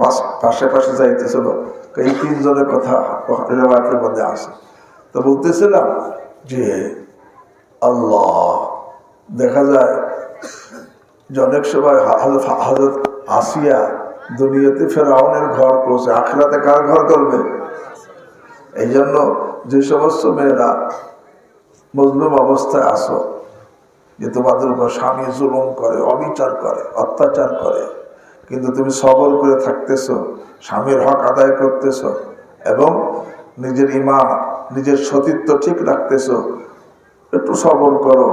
পাশে যাইতেছিল, এই তিনজনের কথা রিওয়ায়াতের মধ্যে আছে। তো বলতেছিলাম যে আল্লাহ, দেখা যায় যে অনেক সময় হযরত আসিয়া দুনিয়াতে ফেরাউনের ঘর করছে, আখিরাতে কার ঘর করবে? এই জন্য যে সমস্ত মেয়েরা মজলুম অবস্থায় আসো, যে তোমাদের উপর স্বামী জুলুম করে, অবিচার করে, অত্যাচার করে, কিন্তু তুমি সবর করে থাকতেছ, স্বামীর হক আদায় করতেছ এবং নিজের ঈমান, নিজের সতীত্ব ঠিক রাখতেছ, একটু সবর করো।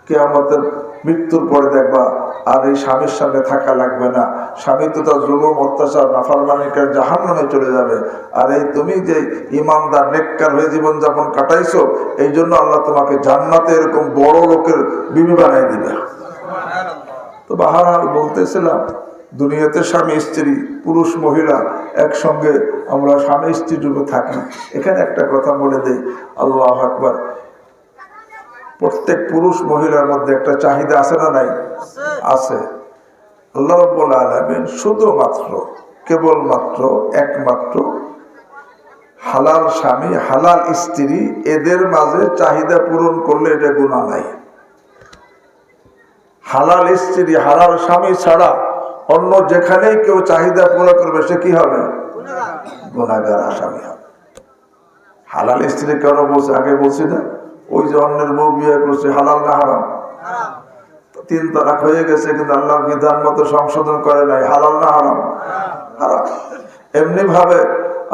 কিয়ামতের মৃত্যুর পরে দেখবা আর এই স্বামীর সঙ্গে থাকা লাগবে না, স্বামী তো তার জুলুম অত্যাচার নাফরমানির জাহান্নামে চলে যাবে। আর এই তুমি যে ইমানদার নেককার হয়ে জীবনযাপন কাটাইছো, এই জন্য আল্লাহ তোমাকে জান্নাতে এরকম বড় লোকের বিবি বানাই দিবে। তো বাহারাল বলতেছিলাম, দুনিয়াতে স্বামী স্ত্রী, পুরুষ মহিলা একসঙ্গে আমরা স্বামী স্ত্রী রূপে থাকি। এখানে একটা কথা বলে দেই, আল্লাহু আকবার, প্রত্যেক পুরুষ মহিলার মধ্যে একটা চাহিদা আছে না নাই? আছে। আল্লাহ রাব্বুল আলামিন শুধুমাত্র, কেবলমাত্র, একমাত্র হালাল স্বামী, হালাল স্ত্রী, এদের মাঝে চাহিদা পূরণ করলে এটা গুনাহ নাই। হালাল স্ত্রী, হালাল স্বামী ছাড়া অন্য যেখানেই কেউ চাহিদা পূরণ করবে, সে কি হবে? গুনাহগার, আসামি হবে। হালাল স্ত্রী কেন বলছে? আগে বলছি না, ওই যে অন্যের বউ বিয়ে করছে, হালাল না হারাম? 3 তালাক হয়ে গেছে, কিন্তু আল্লাহর বিধান মতো সংশোধন করে নাই, হালাল না হারাম? হারাম। এমনি ভাবে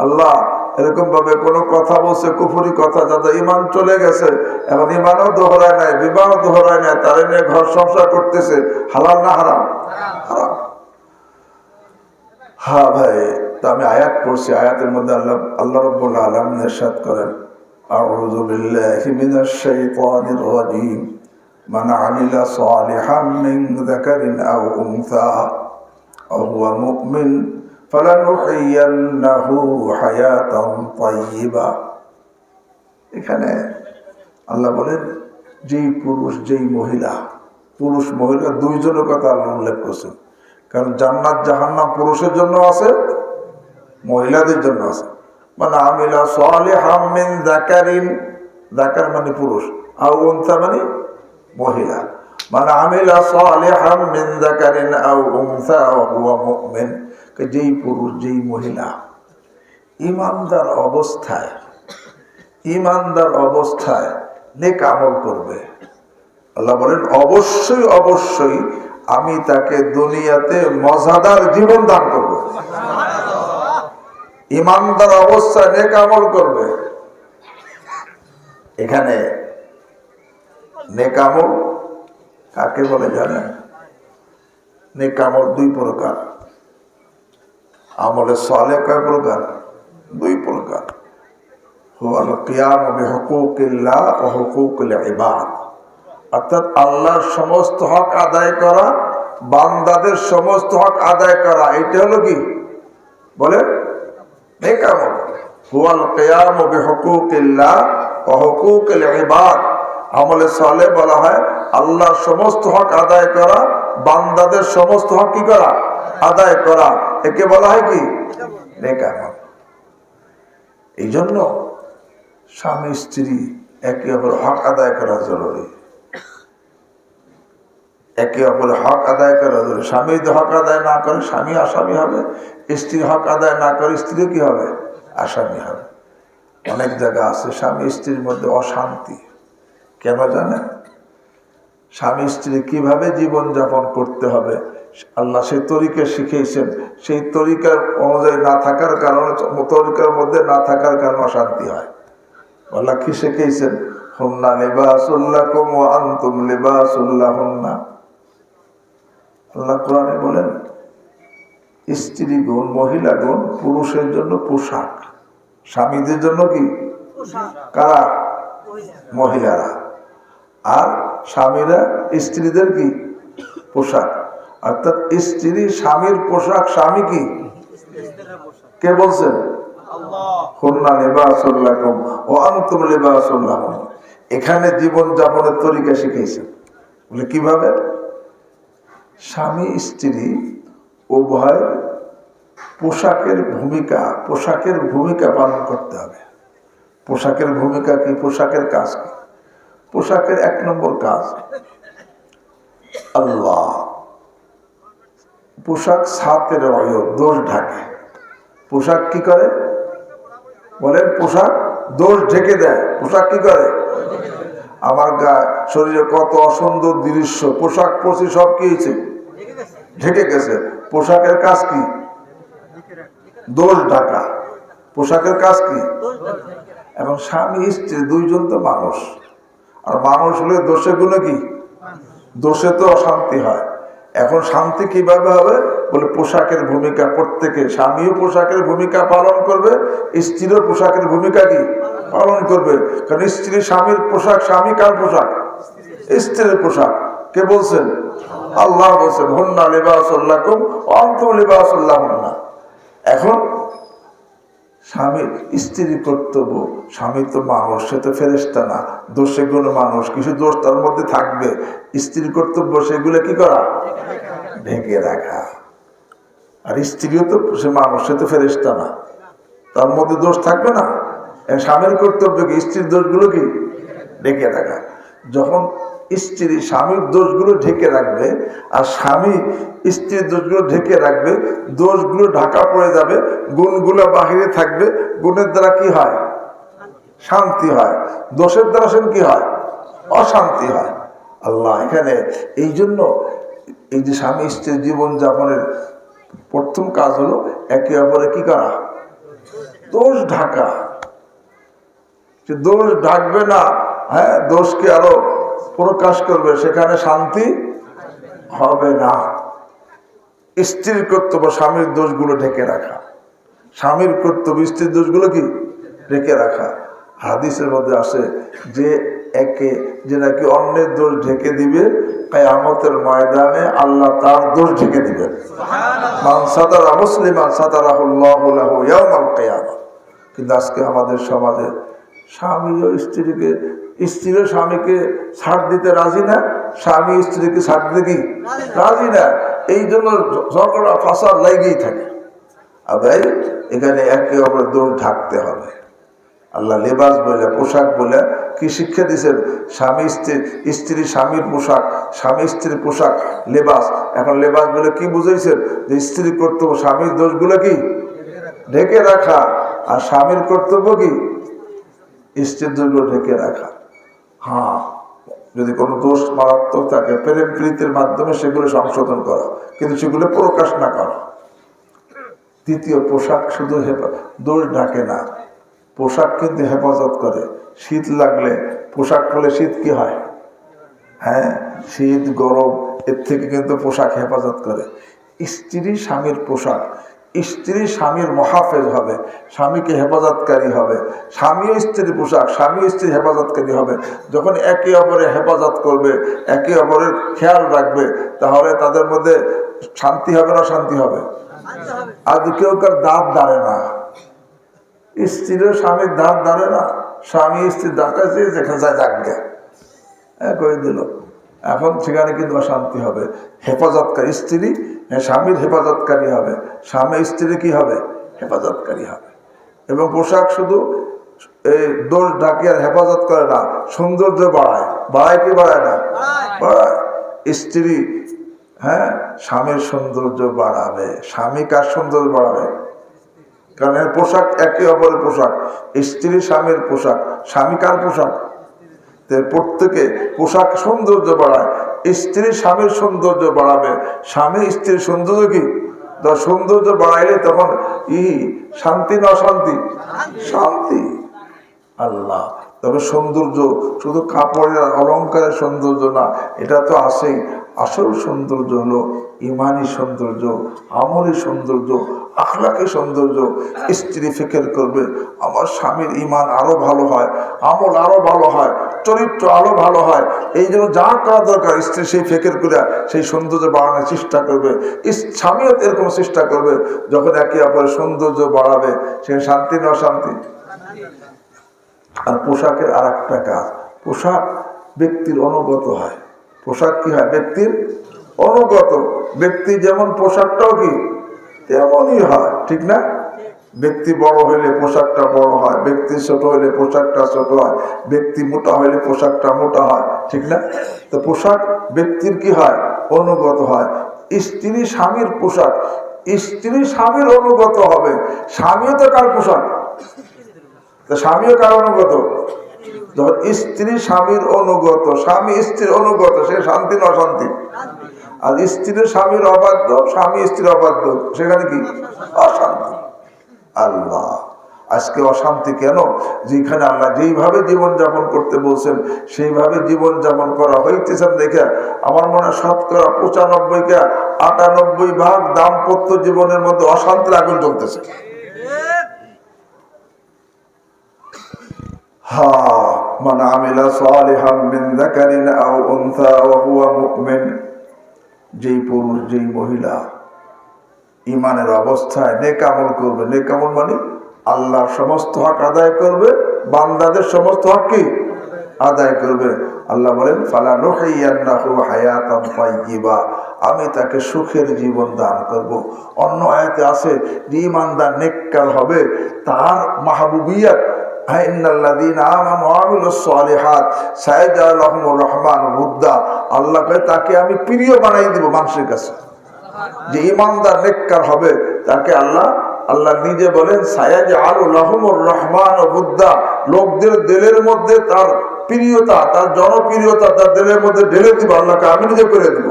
আল্লাহ এরকম ভাবে কোনো কথা বলছে, কুফরি কথা, যাতে ইমান চলে গেছে, এখন ইমানও দোহরায় নাই, বিবাহ দোহরায় নাই, তারা নিয়ে ঘর সংসার করতেছে, হালাল না হারাম? হারাম। হ্যাঁ ভাই, তো আমি আয়াত পড়ছি, আয়াতের মধ্যে আল্লাহ রাব্বুল আলামিন ইরশাদ করেন, আউযু বিল্লাহি মিনাশ শাইতানির রাজীম, মান আমিলা সালিহান মিন যাকারিন আও উনসা ওয়া হুয়া মুমিন ফালানুহইয়ান্নাহু হায়াতান তাইয়্যিবা। এখানে আল্লাহ বলেন যেই পুরুষ যেই মহিলা, পুরুষ মহিলা দুইজনের কথা আল্লাহ উল্লেখ করছেন, কারণ জান্নাত জাহান্নাম পুরুষের জন্য আছে, মহিলাদের জন্য আছে। মানে আমিলা সালিহাম মিন যাকারিন, যাকার মানে পুরুষ, আও উনসা মানে মহিলা। মানে আমিলা সালিহাম মিন যাকারিন আও উনসা ওয়া হুয়া মুমিন, যেই পুরুষ যেই মহিলা ঈমানদার অবস্থায় নেক আমল করবে, আল্লাহ বলেন অবশ্যই অবশ্যই আমি তাকে দুনিয়াতে মজাদার জীবন দান করব। ঈমানদার অবস্থায় নেক আমল করবে। এখানে নেক আমল কাকে বলে জানেন? নেক আমল দুই প্রকার। আমলে সালেহ কয় প্রকার? দুই প্রকার। হুয়াল কিয়াম বিহুকুকিল্লাহ ওয়া হুকুকুল ইবাদ, অর্থাৎ আল্লাহর সমস্ত হক আদায় করা, বান্দাদের সমস্ত হক আদায় করা, এটা হলো কি বলে নেক আমল। হুয়াল কিয়াম বিহুকুকিল্লাহ ওয়া হুকুকুল ইবাদ, আমলে সালেহ বলা হয় আল্লাহর সমস্ত হক আদায় করা, বান্দাদের সমস্ত হক কি করা? আদায় করা। একে বলা হয় কি? নেক আমল। এই জন্য স্বামী স্ত্রী একে অপরের হক আদায় করা জরুরি। একে অপরের হক আদায় করা জরুরি। স্বামী যদি হক আদায় না করে স্বামী আসামি হবে, স্ত্রী হক আদায় না করে স্ত্রী কি হবে? আসামি হবে। অনেক জায়গা আছে স্বামী স্ত্রীর মধ্যে অশান্তি। কেন জানেন? স্বামী স্ত্রী কিভাবে জীবন যাপন করতে হবে আল্লাহ সেই তরিকা শিখিয়েছেন, সেই তরিকার অনুযায়ী না থাকার কারণে, তরিকার মধ্যে না থাকার কারণে অশান্তি হয়। আল্লাহ কি শিখিয়েছেন? হুন্না লিবাসুল লাকুম ওয়া আনতুম লিবাসুল লাহুন্না। আল্লাহ কোরআনে বলেন স্ত্রীগণ, মহিলাগণ পুরুষের জন্য পোশাক, স্বামীদের জন্য কি? কারা? মহিলারা। আর স্বামীরা স্ত্রীদের কি? পোশাক। অর্থাৎ স্ত্রী স্বামীর পোশাক, স্বামী কি? কে বলছেন? হুন্না লিবাসুল লাকুম ওয়া আনতুম লিবাসুল লাহুম। এখানে জীবন যাপনের তরিকা শিখিয়েছেন। বলে কিভাবে? স্বামী স্ত্রী উভয় পোশাকের ভূমিকা পালন করতে হবে। পোশাকের ভূমিকা কি? পোশাকের কাজ কি? পোশাকের এক নম্বর কাজ আল্লাহ পোশাক সাতের দোষ ঢাকে। পোশাক কি করে বলেন? পোশাক দোষ ঢেকে দেয়। পোশাক কি করে? আমার গায়ে শরীরে কত অসুন্দর দৃশ্য, পোশাক পরছি সব কি হয়েছে? ঢেকে গেছে। পোশাকের কাজ কি? দোষ ঢাকা। পোশাকের কাজ কি? এবং স্বামী স্ত্রী দুইজন তো মানুষ, আর মানুষ হলে দোষে গুলো কি? দোষে তো অশান্তি হয়। এখন শান্তি কিভাবে হবে? বলে পোশাকের ভূমিকা প্রত্যেকে, স্বামীও পোশাকের ভূমিকা পালন করবে, স্ত্রীরও পোশাকের ভূমিকা কি পালন করবে। কারণ স্ত্রী স্বামীর পোশাক, স্বামী কার পোশাক? স্ত্রীর পোশাক। কে বলছেন? আল্লাহ বলছেন হুন্না লিবাসুল লাকুম ওয়া আনতুম লিবাসুল লাহুন্না। এখন স্বামীর স্ত্রী কর্তব্য, স্বামী তো মানুষ, সে তো ফেরেশতা না, দোষে গুলো মানুষ, কিছু দোষ তার মধ্যে থাকবে। স্ত্রীর কর্তব্য সেগুলো কি করা? ঢেকে রাখা। আর স্ত্রীও তো সে মানুষ, সে তো ফেরেশতা না, তার মধ্যে দোষ থাকবে না। স্বামীর কর্তব্য কি? স্ত্রীর দোষগুলো কি ঢেকে রাখা। যখন স্ত্রী স্বামীর দোষগুলো ঢেকে রাখবে আর স্বামী স্ত্রীর দোষগুলো ঢেকে রাখবে, দোষগুলো ঢাকা পড়ে যাবে, গুণগুলো বাহিরে থাকবে। গুণের দ্বারা কি হয়? শান্তি হয়। দোষের দ্বারা সে কি হয়? অশান্তি হয়। আল্লাহ এখানে এই জন্য এই যে স্বামী স্ত্রীর জীবন যাপনের প্রথম কাজ হলো একে অপরে কি করা? দোষ ঢাকা। দোষ ঢাকবে না, হ্যাঁ, দোষকে আরো প্রকাশ করবে, সেখানে শান্তি হবে না। স্ত্রীর কর্তব্য স্বামীর দোষগুলো ঢেকে রাখা। স্বামীর কর্তব্য স্ত্রীর দোষগুলো কি ঢেকে রাখা। হাদিসের মধ্যে আসে যে যে নাকি অন্যের দোষ ঢেকে দিবে কিয়ামতের ময়দানে আল্লাহ তার দোষ ঢেকে দিবেন। মান সাতারা মুসলিমান সাতারাহুল্লাহু লাহু ইয়াউমাল কিয়ামা। কিন্তু আজকে আমাদের সমাজে স্বামীও স্ত্রীও স্বামীকে ছাড় দিতে রাজি না, স্বামী স্ত্রীকে ছাড় দিতে কি রাজি না। এই জন্য ঝগড়া ফাসাদ লেগেই থাকে। আর ভাই এখানে একে অপরের দোষ ঢাকতে হবে। আল্লাহ লেবাস বলে পোশাক বলে কি শিক্ষা দিয়েছেন? স্বামী স্ত্রী স্বামীর পোশাক, স্বামী স্ত্রীর পোশাক লেবাস। এখন লেবাস বলে কি বুঝাইছেন? যে স্ত্রীর কর্তব্য স্বামীর দোষগুলো কি ঢেকে রাখা, আর স্বামীর কর্তব্য কি স্ত্রীর দোষগুলো ঢেকে রাখা। হ্যাঁ, যদি কোনো দোষ মারাত্মক থাকে প্রেম প্রীতির মাধ্যমে সেগুলো সংশোধন করা, কিন্তু সেগুলো প্রকাশ না করা। দ্বিতীয়, পোশাক শুধু দোষ ঢাকে না, পোশাক কিন্তু হেফাজত করে। শীত লাগলে পোশাক পরলে শীত কি হয়? হ্যাঁ, শীত গরম এর থেকে কিন্তু পোশাক হেফাজত করে। স্ত্রী স্বামীর পোশাক, স্ত্রী স্বামীর মহাফেজ হবে, স্বামীকে হেফাজতকারী হবে। স্বামীও স্ত্রীর পোশাক, স্বামী স্ত্রীর হেফাজতকারী হবে। যখন একে অপরের হেফাজত করবে, একে অপরের খেয়াল রাখবে, তাহলে তাদের মধ্যে শান্তি হবে না শান্তি হবে? আর কেউ কার দাঁত দাঁড়ে না, স্ত্রীরও স্বামীর দাঁত দাঁড়ে না, স্বামী স্ত্রীর দাঁত কাছে দেখা যায় জাগে করে দিল। এখন সেখানে কিন্তু অশান্তি হবে। হেফাজতকারী স্ত্রী স্বামীর হেফাজতকারী হবে, স্বামী স্ত্রী কি হবে? হেফাজতকারী হবে। এবং পোশাক শুধু এই দোষ ঢাকি আর হেফাজত করে না, সৌন্দর্য বাড়ায়। বাড়ায় কি বাড়ায় না? বাড়ায়। স্ত্রী স্বামীর সৌন্দর্য বাড়াবে। স্বামী কার সৌন্দর্য বাড়াবে? কারণ এর পোশাক একে অপরের পোশাক। স্ত্রী স্বামীর পোশাক, স্বামী কার পোশাক? প্রত্যেকে পোশাক সৌন্দর্য বাড়ায়। স্ত্রী স্বামীর সৌন্দর্য বাড়াবে, স্বামী স্ত্রীর সৌন্দর্য কি সৌন্দর্য বাড়াইলে তখন শান্তি না অশান্তি? শান্তি। আল্লাহ, তবে সৌন্দর্য শুধু কাপড়ের অলঙ্কারের সৌন্দর্য না, এটা তো আসেই। আসল সৌন্দর্য হলো ইমানি সৌন্দর্য, আমলি সৌন্দর্য, আখলাকি সৌন্দর্য। স্ত্রী ফিকির করবে আমার স্বামীর ইমান আরো ভালো হয়, আমল আরো ভালো হয়, চরিত্র আরো ভালো হয়। এই জন্য যা করা দরকার স্ত্রী সেই ফিকির করে সেই সৌন্দর্য বাড়ানোর চেষ্টা করবে। স্বামীও এরকম চেষ্টা করবে। যখন একে অপরের সৌন্দর্য বাড়াবে, সে শান্তি না অশান্তি? আর পোশাকের আর একটা কাজ, পোশাক ব্যক্তির অনুগত হয়। পোশাক কি হয়? ব্যক্তির অনুগত। ব্যক্তি যেমন পোশাকটাও কি তেমনই হয়, ঠিক না? ব্যক্তি বড় হইলে পোশাকটা বড় হয়, ব্যক্তি ছোট হইলে পোশাকটা ছোট হয়, ব্যক্তি মোটা হইলে পোশাকটা মোটা হয়, ঠিক না? তো পোশাক ব্যক্তির কি হয়? অনুগত হয়। স্ত্রী স্বামীর পোশাক, স্ত্রী স্বামীর অনুগত হবে। স্বামীও তো কার পোশাক? স্বামীও কার অনুগত? যখন স্ত্রী স্বামীর অনুগত, স্বামী স্ত্রীর অনুগত, সে শান্তি না অশান্তি? আর স্ত্রীর স্বামীর অবাধ্য, স্বামী স্ত্রীর অবাধ্য, সেখানে কি অশান্তি। আল্লাহ, আজকে অশান্তি কেন? যেখানে আল্লাহ যেইভাবে জীবনযাপন করতে বলছেন সেইভাবে জীবনযাপন করা হইতেছে দেখে আমার মনে হয় ৯৫-৯৮ দাম্পত্য জীবনের মধ্যে অশান্তির আগুন জ্বলতেছে। মান আমিলা সালিহাম মিন যাকারিন আও উনসা ওয়া হুয়া মুমিন, যেই পুরুষ যেই মহিলা ইমানের অবস্থায় নেক আমল করবে, নেক আমল মানে আল্লাহর সমস্ত হক আদায় করবে, বান্দাদের সমস্ত হক কি আদায় করবে। আল্লাহ বলেন ফালানুহিয়ান্নাহু হায়াতান তাইয়্যিবা, আমি তাকে সুখের জীবন দান করব। অন্য আয়াতে আছে যে ইমানদার নেককার হবে তার মাহবুবিয়ত আল্লাহ তাকে আমি প্রিয় বানাই দিব মানুষের কাছে। যে ইমানদার নেককার হবে তাকে আল্লাহ নিজে বলেন সায়াজআলু লাহুমুর রহমানু বুদ্দা, লোকদের দিলের মধ্যে তার প্রিয়তা, তার জনপ্রিয়তা তার দিলের মধ্যে ঢেলে দিব। আল্লাহকে আমি নিজে করে দিব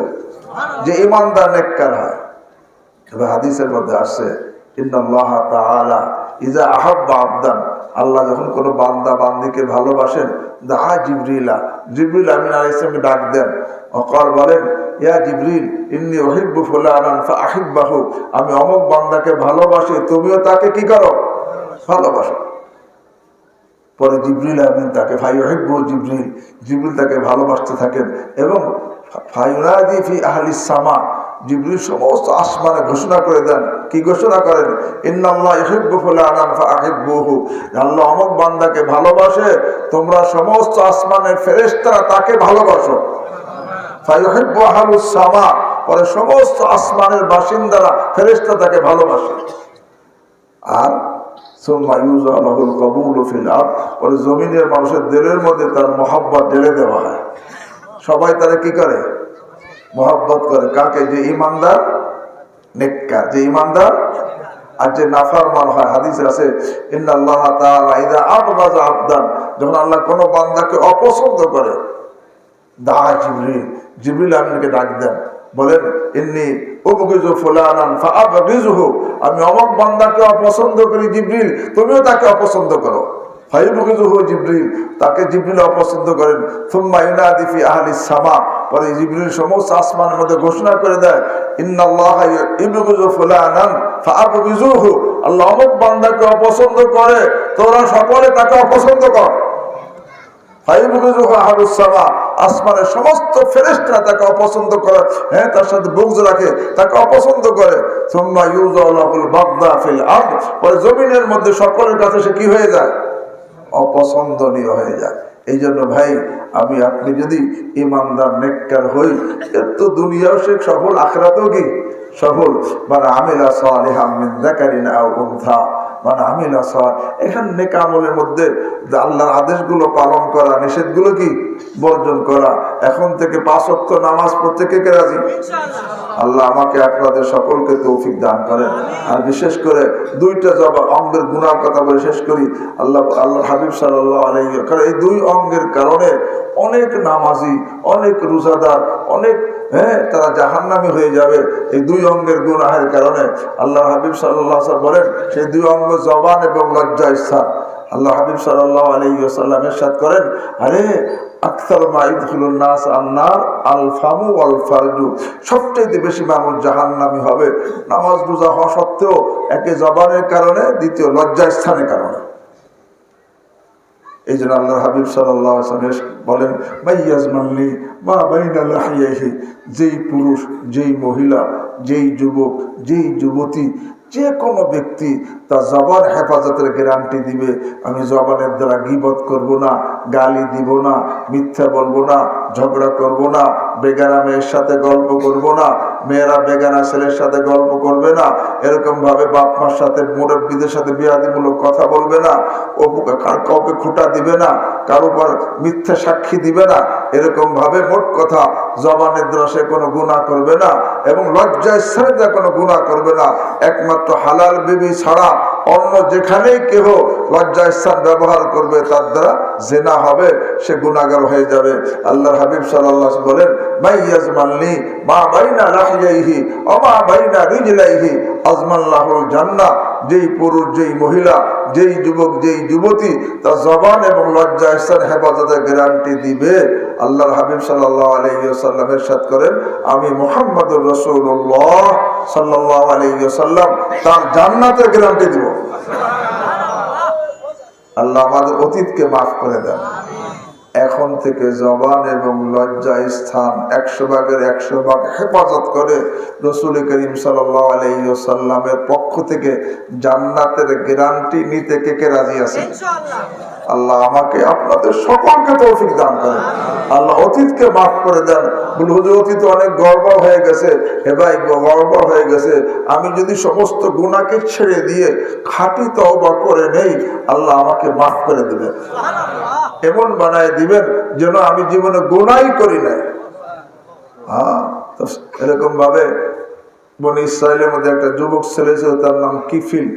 যে ইমানদার নেককার হয়। তবে হাদিসের মধ্যে আসছে ইন্নাল্লাহ তাআলা ইযা আহাব্বা আবদান, আল্লাহ যখন কোনো বান্দা বান্দিকে ভালোবাসেন, জিবরিল আমিন আলাইহিস সালামকে ডাক দেন। অকাল বলেন ইয়া জিবরিল ইন্নী উহিব্বু ফুলানান ফাআহিব্বাহু, আমি অমুক বান্দাকে ভালোবাসি, তুমিও তাকে কি করো? ভালোবাসো। পরে জিবরিল আমিন তাকে ফায়ুহিব্বু জিবরিল, জিবরিল তাকে ভালোবাসতে থাকেন এবং ফায়ুনাদি ফি আহলিস সামা, জিবরিল সমস্ত আসমানে ঘোষণা করে দেন। কি ঘোষণা করেন? ইন্নাল্লাহ ইউহিব্বু ফুলানান ফাআহিব্বুহু, আল্লাহ অমুক বান্দাকে ভালোবাসে, তোমরা সমস্ত আসমানের ফেরেশতারা তাকে ভালোবাসো। ফায়ুহিব্বু আহলুস সামা, পরে সমস্ত আসমানের বাসিন্দারা ফেরেশতা তাকে ভালোবাসে। আর সুম্মা ইউযালুল কবুলু ফিল আরদ, পরে জমিনের মানুষের দিলের মধ্যে তার মহব্বত ঢেলে দেওয়া হয়। সবাই তারা কি করে? মহব্বত করে। কাকে? যে ইমানদার, নেককার, যে ইমানদার আর যে নাফরমান হয়। হাদিসে আছে ইন্নাল্লাহ তাআলা ইযা আবগাযা আবদান, যখন আল্লাহ কোনো বান্দাকে অপছন্দ করে, দা জিবরিল, জিবরিল আমিনকে ডাক দেন, বলেন ইন্নী উবগিযু ফুলানান ফাআবগিযুহু, আমি অমুক বান্দাকে অপছন্দ করি জিবরিল, তুমিও তাকে অপছন্দ করো। ফায়ুবগিযুহু জিবরিল, তাকে জিবরিল অপছন্দ করেন। সুম্মা ইউনাদি ফি আহলিস সামা, পরে জিবরিল সমস্ত আসমানের মধ্যে ঘোষণা করে দেয় ইন্নাল্লাহা ইউবগিযু ফুলানান ফাআবগিযুহু, আল্লাহ অমুক বান্দাকে অপছন্দ করে, তোমরা সকলে তাকে অপছন্দ কর। ফায়ুবগিযুহু আহলুস সামা, আসমানের সমস্ত ফেরেশতারা তাকে অপছন্দ করে, হ্যাঁ, তার সাথে বুগজ রাখে, তাকে অপছন্দ করে। সুম্মা ইউযালুল বাগদা ফিল আরদ, পরে জমিনের মধ্যে সকলের কাছে সে কি হয়ে যায়? অপছন্দনীয় হয়ে যায়। এই জন্য ভাই, আমি আপনি যদি ইমানদার নেককার হই, এর তো দুনিয়াও সে সফল, আখিরাতেও কি সফল। মানে আমিলা সালিহাম মিন যাকারিন আও উনসা, মানে আমিলা সালিহ, এখানে নেক আমলের মধ্যে আল্লাহর আদেশগুলো পালন করা, নিষেধগুলো কি বর্জন করা। এখন থেকে 5 ওয়াক্ত নামাজ পড়তে কে কে রাজি? আল্লাহ আমাকে আপনাদের সকলকে তৌফিক দান করেন। আর বিশেষ করে 2টা অঙ্গের গুনার কথা বলে শেষ করি। আল্লাহ হাবিব সাল্লাল্লাহু আলাইহি, কারণ এই 2 অঙ্গের কারণে অনেক নামাজি, অনেক রোজাদার, অনেক তারা জাহান্নামী হয়ে যাবে এই 2 অঙ্গের গুনাহের কারণে। আল্লাহ হাবিব সাল্লাল্লাহু আলাইহি ওয়াসাল্লাম বলেন সেই 2 অঙ্গ জবান এবং লজ্জা স্থান। আল্লাহ হাবিব সাল্লাল্লাহু আলাইহি ওয়াসাল্লাম ইরশাদ করেন, আরে আকসার মা ইদখুলুন নাস আন-নার আল ফামু ওয়াল ফারজু, সবচেয়ে বেশি মানুষ জাহান্নামী হবে নামাজ রোজা হওয়া সত্ত্বেও, একে জবানের কারণে, দ্বিতীয় লজ্জা স্থানের কারণে। এই জন্য আল্লাহ হাবিব সাল্লাল্লাহু আলাইহি ওয়াসাল্লাম বলেন, মাইয়াজমানলি মা বাইনা লাহিয়াহি, যেই পুরুষ, যেই মহিলা, যেই যুবক, যেই যুবতী, যে কোনো ব্যক্তি তার জবান হেফাজতের গ্যারান্টি দিবে, আমি জবানের দ্বারা গীবত করব না, গালি দিব না, মিথ্যা বলবো না, ঝগড়া করব না, বেগানা মেয়ের সাথে গল্প করব না, মেয়েরা বেগানা ছেলের সাথে গল্প করবে না, এরকম ভাবে বাপ মার সাথে, মুরব্বীদের সাথে বিয়াদীমূলক কথা বলবে না, কাউকে খোঁটা দিবে না, কারো উপর মিথ্যা সাক্ষী দিবে না, এরকম ভাবে মোট কথা জবানের দ্বারা সে কোনো গুনাহ করবে না এবং লজ্জায় ছেড়ে কোনো গুনাহ করবে না। একমাত্র হালাল বিবি ছাড়া অন্য যেখানেই কেহ লজ্জায় স্থান ব্যবহার করবে তার দ্বারা জিনা হবে, সে গুনাহগার হয়ে যাবে। আল্লাহর হাবিব সাল্লাল্লাহু আলাইহি ওয়াসাল্লাম বলেন, মাইয়াজমাননি মা বাইনা লাহিয়াইহি ওয়া মা বাইনা রিজলাইহি আজমাল্লাহুল জান্নাহ, যেই পুরুষ, যেই মহিলা, যেই যুবক, যেই যুবতী তার জবান এবং লজ্জা স্থান হেফাজতের গ্যারান্টি দিবে, আল্লাহর হাবিব সাল্লাল্লাহু আলাইহি ওয়াসাল্লাম ইরশাদ করেন, আমি মুহাম্মদুর রাসূলুল্লাহ সাল্লাল্লাহু আলাইহি ওয়াসাল্লাম তার জান্নাতের গ্যারান্টি দিব। আল্লাহ আমাদের অতীতকে মাফ করে দেন। এখন থেকে জবান এবং লজ্জা স্থান 100 ভাগের 100 ভাগ হেফাজত করে রাসূল করিম সাল্লাল্লাহু আলাইহি ওয়াসাল্লামের পক্ষ থেকে জান্নাতের গ্যারান্টি নিতে কে কে রাজি আছে? ইনশাআল্লাহ। আল্লাহ আমাকে আপনাদের সকলকে তৌফিক দান করেন। আল্লাহ অতীতকে মাফ করে দেন। বলে হুজুর অতীত অনেক গড়বড় হয়ে গেছে। হে ভাই, গড়বড় হয়ে গেছে, আমি যদি সমস্ত গুনাহকে ছেড়ে দিয়ে খাঁটি তওবা করে নেই, আল্লাহ আমাকে মাফ করে দিবেন। এমন বানায় দিবেন যেন আমি জীবনে গুনাহই করি নাই। তো এরকম ভাবে বনি ইসরাইলের মধ্যে একটা যুবক ছেলে ছিল, তার নাম কিফিল।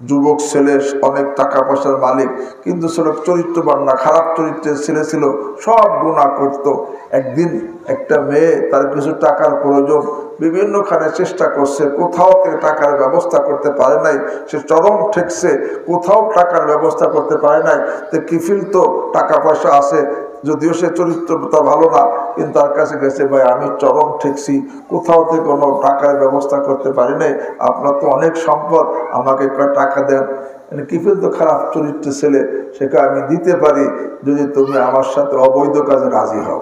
যুবক ছেলে, অনেক টাকা পয়সার মালিক, কিন্তু ছিল চরিত্রবান না, খারাপ চরিত্রের ছেলে ছিল, সব গুনাহ করত। একদিন একটা মেয়ে, তার কিছু টাকার প্রয়োজন, বিভিন্নখানে চেষ্টা করছে, কোথাও টাকার ব্যবস্থা করতে পারে নাই। সে চরম ঠেকছে, কোথাও টাকার ব্যবস্থা করতে পারে নাই। তো কিফিল তো টাকা পয়সা আছে, যদিও সে চরিত্রটা ভালো না, কিন্তু তার কাছে গেছে, ভাই আমি চরম ঠেকছি, কোথাও থেকে কোনো টাকার ব্যবস্থা করতে পারি নাই, আপনার তো অনেক সম্পদ, আমাকে টাকা দেন। কিফিল তো খারাপ চরিত্রের ছেলে, সেটা আমি দিতে পারি যদি তুমি আমার সাথে অবৈধ কাজে রাজি হও।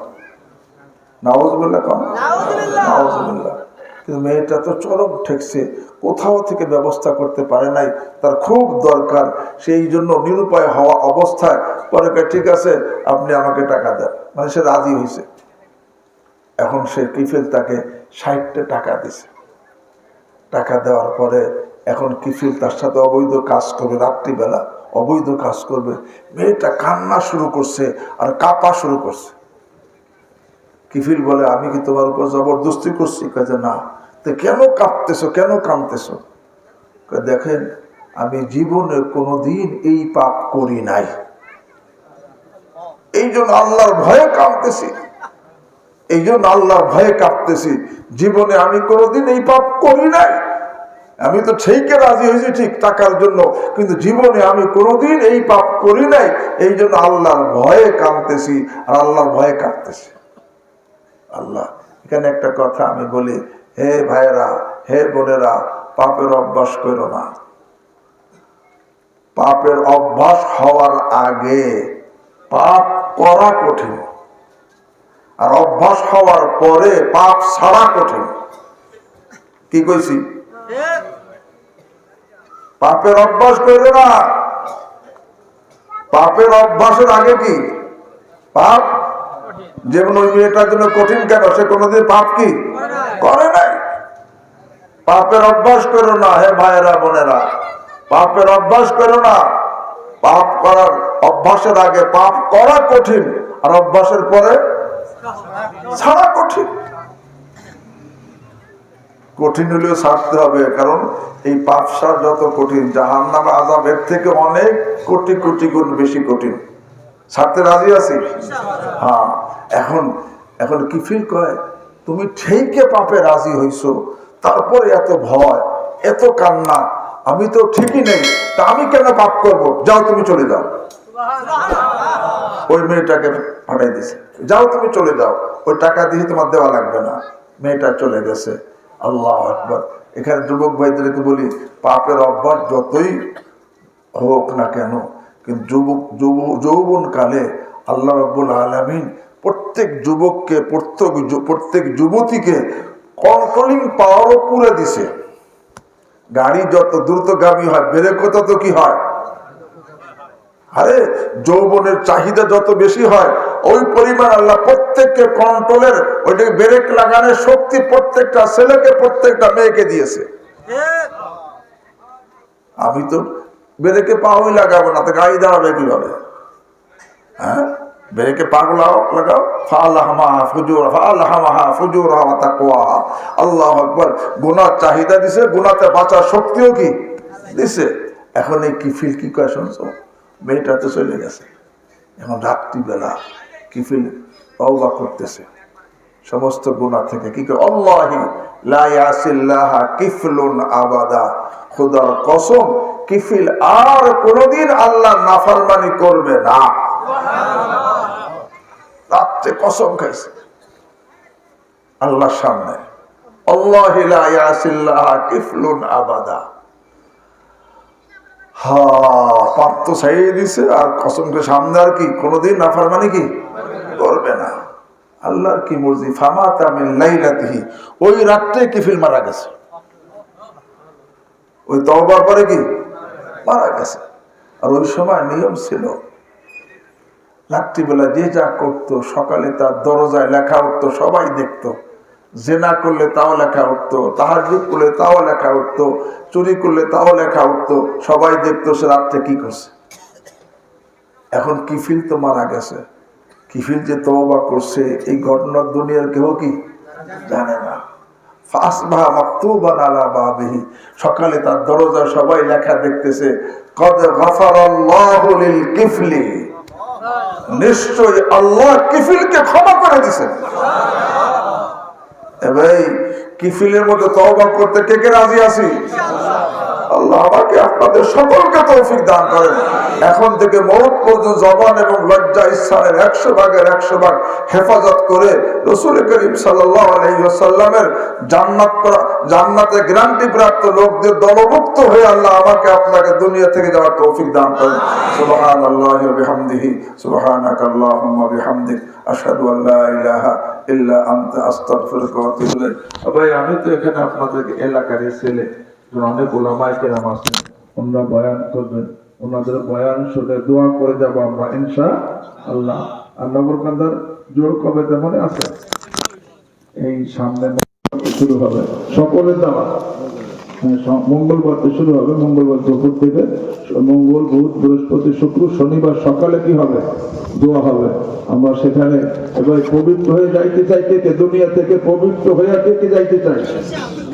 নাউজুবিল্লাহ কম, নাউজুবিল্লাহ। কিন্তু মেয়েটা তো চরম ঠেকছে, কোথাও থেকে ব্যবস্থা করতে পারে নাই, তার খুব দরকার, সেই জন্য নিরুপায় হওয়া অবস্থায় পরে ঠিক আছে আপনি আমাকে টাকা দেন, মানে সে রাজি হয়েছে। এখন সে কিফিল তাকে 60টা টাকা দিছে। টাকা দেওয়ার পরে এখন কিফিল তার সাথে অবৈধ কাজ করবে, রাত্রিবেলা অবৈধ কাজ করবে। মেয়েটা কান্না শুরু করছে আর কাঁপা শুরু করছে। কিফিল বলে, আমি কি তোমার উপর জবরদস্তি করছি? কাজে না। তো কেন কাঁপতেছো, কেন কাঁদতেছো? দেখেন, আমি জীবনে কোনোদিন এই পাপ করি নাই, এই জন্য আল্লাহর ভয়ে কাঁদতেছি, এই জন্য আল্লাহর ভয়ে কাঁপতেছি। জীবনে আমি কোনোদিন এই পাপ করি নাই। আমি তো ঠিকই রাজি হয়েছি ঠিক টাকার জন্য, কিন্তু জীবনে আমি কোনোদিন এই পাপ করি নাই, এই জন্য আল্লাহর ভয়ে কাঁদতেছি আর আল্লাহর ভয়ে কাঁদতেছি। আল্লাহ, এখানে একটা কথা আমি বলি, হে ভাইয়েরা, হে বোনেরা, পাপের অভ্যাস করো না। পাপের অভ্যাস হওয়ার আগে পাপ করা কঠিন, আর অভ্যাস হওয়ার পরে পাপ ছাড়া কঠিন। কি কইছি? পাপের অভ্যাস করো না। পাপের অভ্যাসের আগে কি পাপ? যেমন ওই মেয়েটার জন্য কঠিন কেন? সে কোনোদিন পাপ কি করে নাই। পাপের অভ্যাস করো না হে ভাইয়েরা বোনেরা, পাপের অভ্যাস করো না। পাপ করার অভ্যাসের আগে পাপ করা কঠিন, আর অভ্যাসের পরে ছাড়া কঠিন। কঠিন হলেও ছাড়তে হবে, কারণ এই পাপসা যত কঠিন, জাহান্নামের আযাবের থেকে অনেক কোটি কোটি গুণ বেশি কঠিন। ছাড়তে রাজি আছি? হ্যাঁ। এখন কিফিল কয়, তুমি ঠিকই পাপে রাজি হইছো, তারপরে এত ভয়, এত কান্না, আমি তো ঠিকই নেই, তা আমি কেন পাপ করব? যাও তুমি চলে যাও। ওই মেয়েটাকে পাঠাই দিছে, যাও তুমি চলে যাও, ওই টাকা দিয়ে তোমার দেওয়া লাগবে না। মেয়েটা চলে গেছে। আল্লাহু আকবার। এখানে যুবক ভাইদেরকে বলি, পাপের অভ্যাস যতই হোক না কেন, কিন্তু যৌবন কালে আল্লাহ রাব্বুল আলামিন প্রত্যেক যুবককে, প্রত্যেক যুবতীকে কন্ট্রোলিং পাওয়ারও পুরে দিছে। গাড়ি যত দ্রুতগামী হয়, ব্রেকও তত কি হয়? আরে যৌবনের চাহিদা যত বেশি হয়, ওই পরিমাণ আল্লাহ প্রত্যেককে কন্ট্রোলের, ওইটাকে ব্রেক লাগানোর শক্তি প্রত্যেকটা ছেলেকে, প্রত্যেকটা মেয়েকে দিয়েছে। আমি তো ব্রেকে পাওই লাগাবো না, তো গাড়ি দাঁড়াবে কিভাবে? হ্যাঁ, ব্রেকে পা লাগাও। আল্লাহু আকবার। গুনার চাহিদা দিছে, গুনাতে বাঁচার শক্তিও কি দিছে। এখন এই কিফিল কি কয় শুনছো? মেয়েটা তো চলে গেছে, এখন রাত্রিবেলা কিফিল তওবা করতেছে সমস্ত গুনাহ থেকে। কি করে? আল্লাহি লা ইয়াসিল্লাহা কিফলুন আবাদা, খোদার কসম, কিফিল আর কোনদিন আল্লাহ নাফরমানি করবে না। রাত্রে কসম খাইছে আল্লাহর সামনে, আল্লাহি লা ইয়াসিল্লাহা কিফলুন আবাদা। পাপ তো ছাইয়ে দিছে, আর কসমকে সামনে আর কি কোনদিন নাফরমানি কি করবে না। আল্লাহর কি মর্জি। ফামাতা মিন লাইলাতিহি, ওই রাতে কিফিল মারা গেছে। ওই তওবার পরে কি মারা গেছে। আর ওই সময় নিয়ম ছিল, রাত্রিবেলা যে যা করতো, সকালে তার দরজায় লেখা উঠতো, সবাই দেখতো। জেনা করলে তাও লেখা উঠতো, তাহাজ্জুদ করলে তাও লেখা উঠতো, চুরি করলে তাও লেখা উঠতো, সবাই দেখতো সে রাত্রে কি করছে। এখন কিফিল তো মারা গেছে, কিফিল যে তওবা করছে এই ঘটনার দুনিয়ার কেউ কি জানে না। ফাসবাহা মাকতুবান আলা বাবিহি, সকালে তার দরজায় সবাই লেখা দেখতেছে, কদ গফারাল্লাহু লিল কিফলি, নিশ্চয় আল্লাহ কিফিলকে ক্ষমা করে দিয়েছেন। ভাই, কিফিলের মধ্যে তওবা করতে কে কে রাজি আছি? আল্লাহ আমাকে আপনাদের সকলকে তৌফিক দান করেন। এখন থেকে মওত পর্যন্ত জবান এবং লজ্জা স্থানের 100 ভাগের 100 ভাগ হেফাজত করে রাসূল করিম সাল্লাল্লাহু আলাইহি ওয়াসাল্লামের জান্নাতে গ্যারান্টি প্রাপ্ত লোকদের দলভুক্ত হয়ে আল্লাহ আমাকে আপনাকে দুনিয়া থেকে যাওয়ার তৌফিক দান করেন। সুবহানাল্লাহি ওয়া বিহামদিহি সুবহানাকা আল্লাহুম্মা বিহামদিক আশহাদু আল লা ইলাহা ইল্লা আনতা আস্তাগফিরুকা ওয়া আতুবু ইলাইক। ভাই আমি তো এখানে আপনাদের এলাকার ছেলে, অনেক ওলামায়ে কেরাম আছেন, ওনারা বয়ান করবেন, ওনাদের বয়ান শুনে দোয়া করে যাব আমরা ইনশাআল্লাহ। আর নগরকান্দার জোর কবে মনে আছে? এই সামনে শুরু হবে সকলের দাওয়াত, মঙ্গলবার শুরু হবে, মঙ্গলবার দুপুর থেকে, মঙ্গল বুধ বৃহস্পতি শুক্র শনিবার সকালে কি হবে? দোয়া হবে। আমরা সেখানে এবার পবিত্র হয়ে যাইতে চাইতে দুনিয়া থেকে পবিত্র হয়ে কে যাইতে চাই।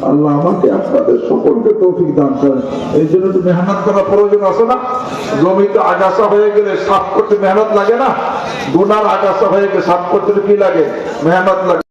আল্লাহ আমাকে আপনাদের সকলকে তৌফিক দান করেন। এই জন্য তো মেহনত করা প্রয়োজন আছে না? জমিতে আগাছা হয়ে গেলে সাফ করতে মেহনত লাগে না? গুনার আগাছা হয়ে গেলে সাফ করতে কি লাগে? মেহনত লাগে।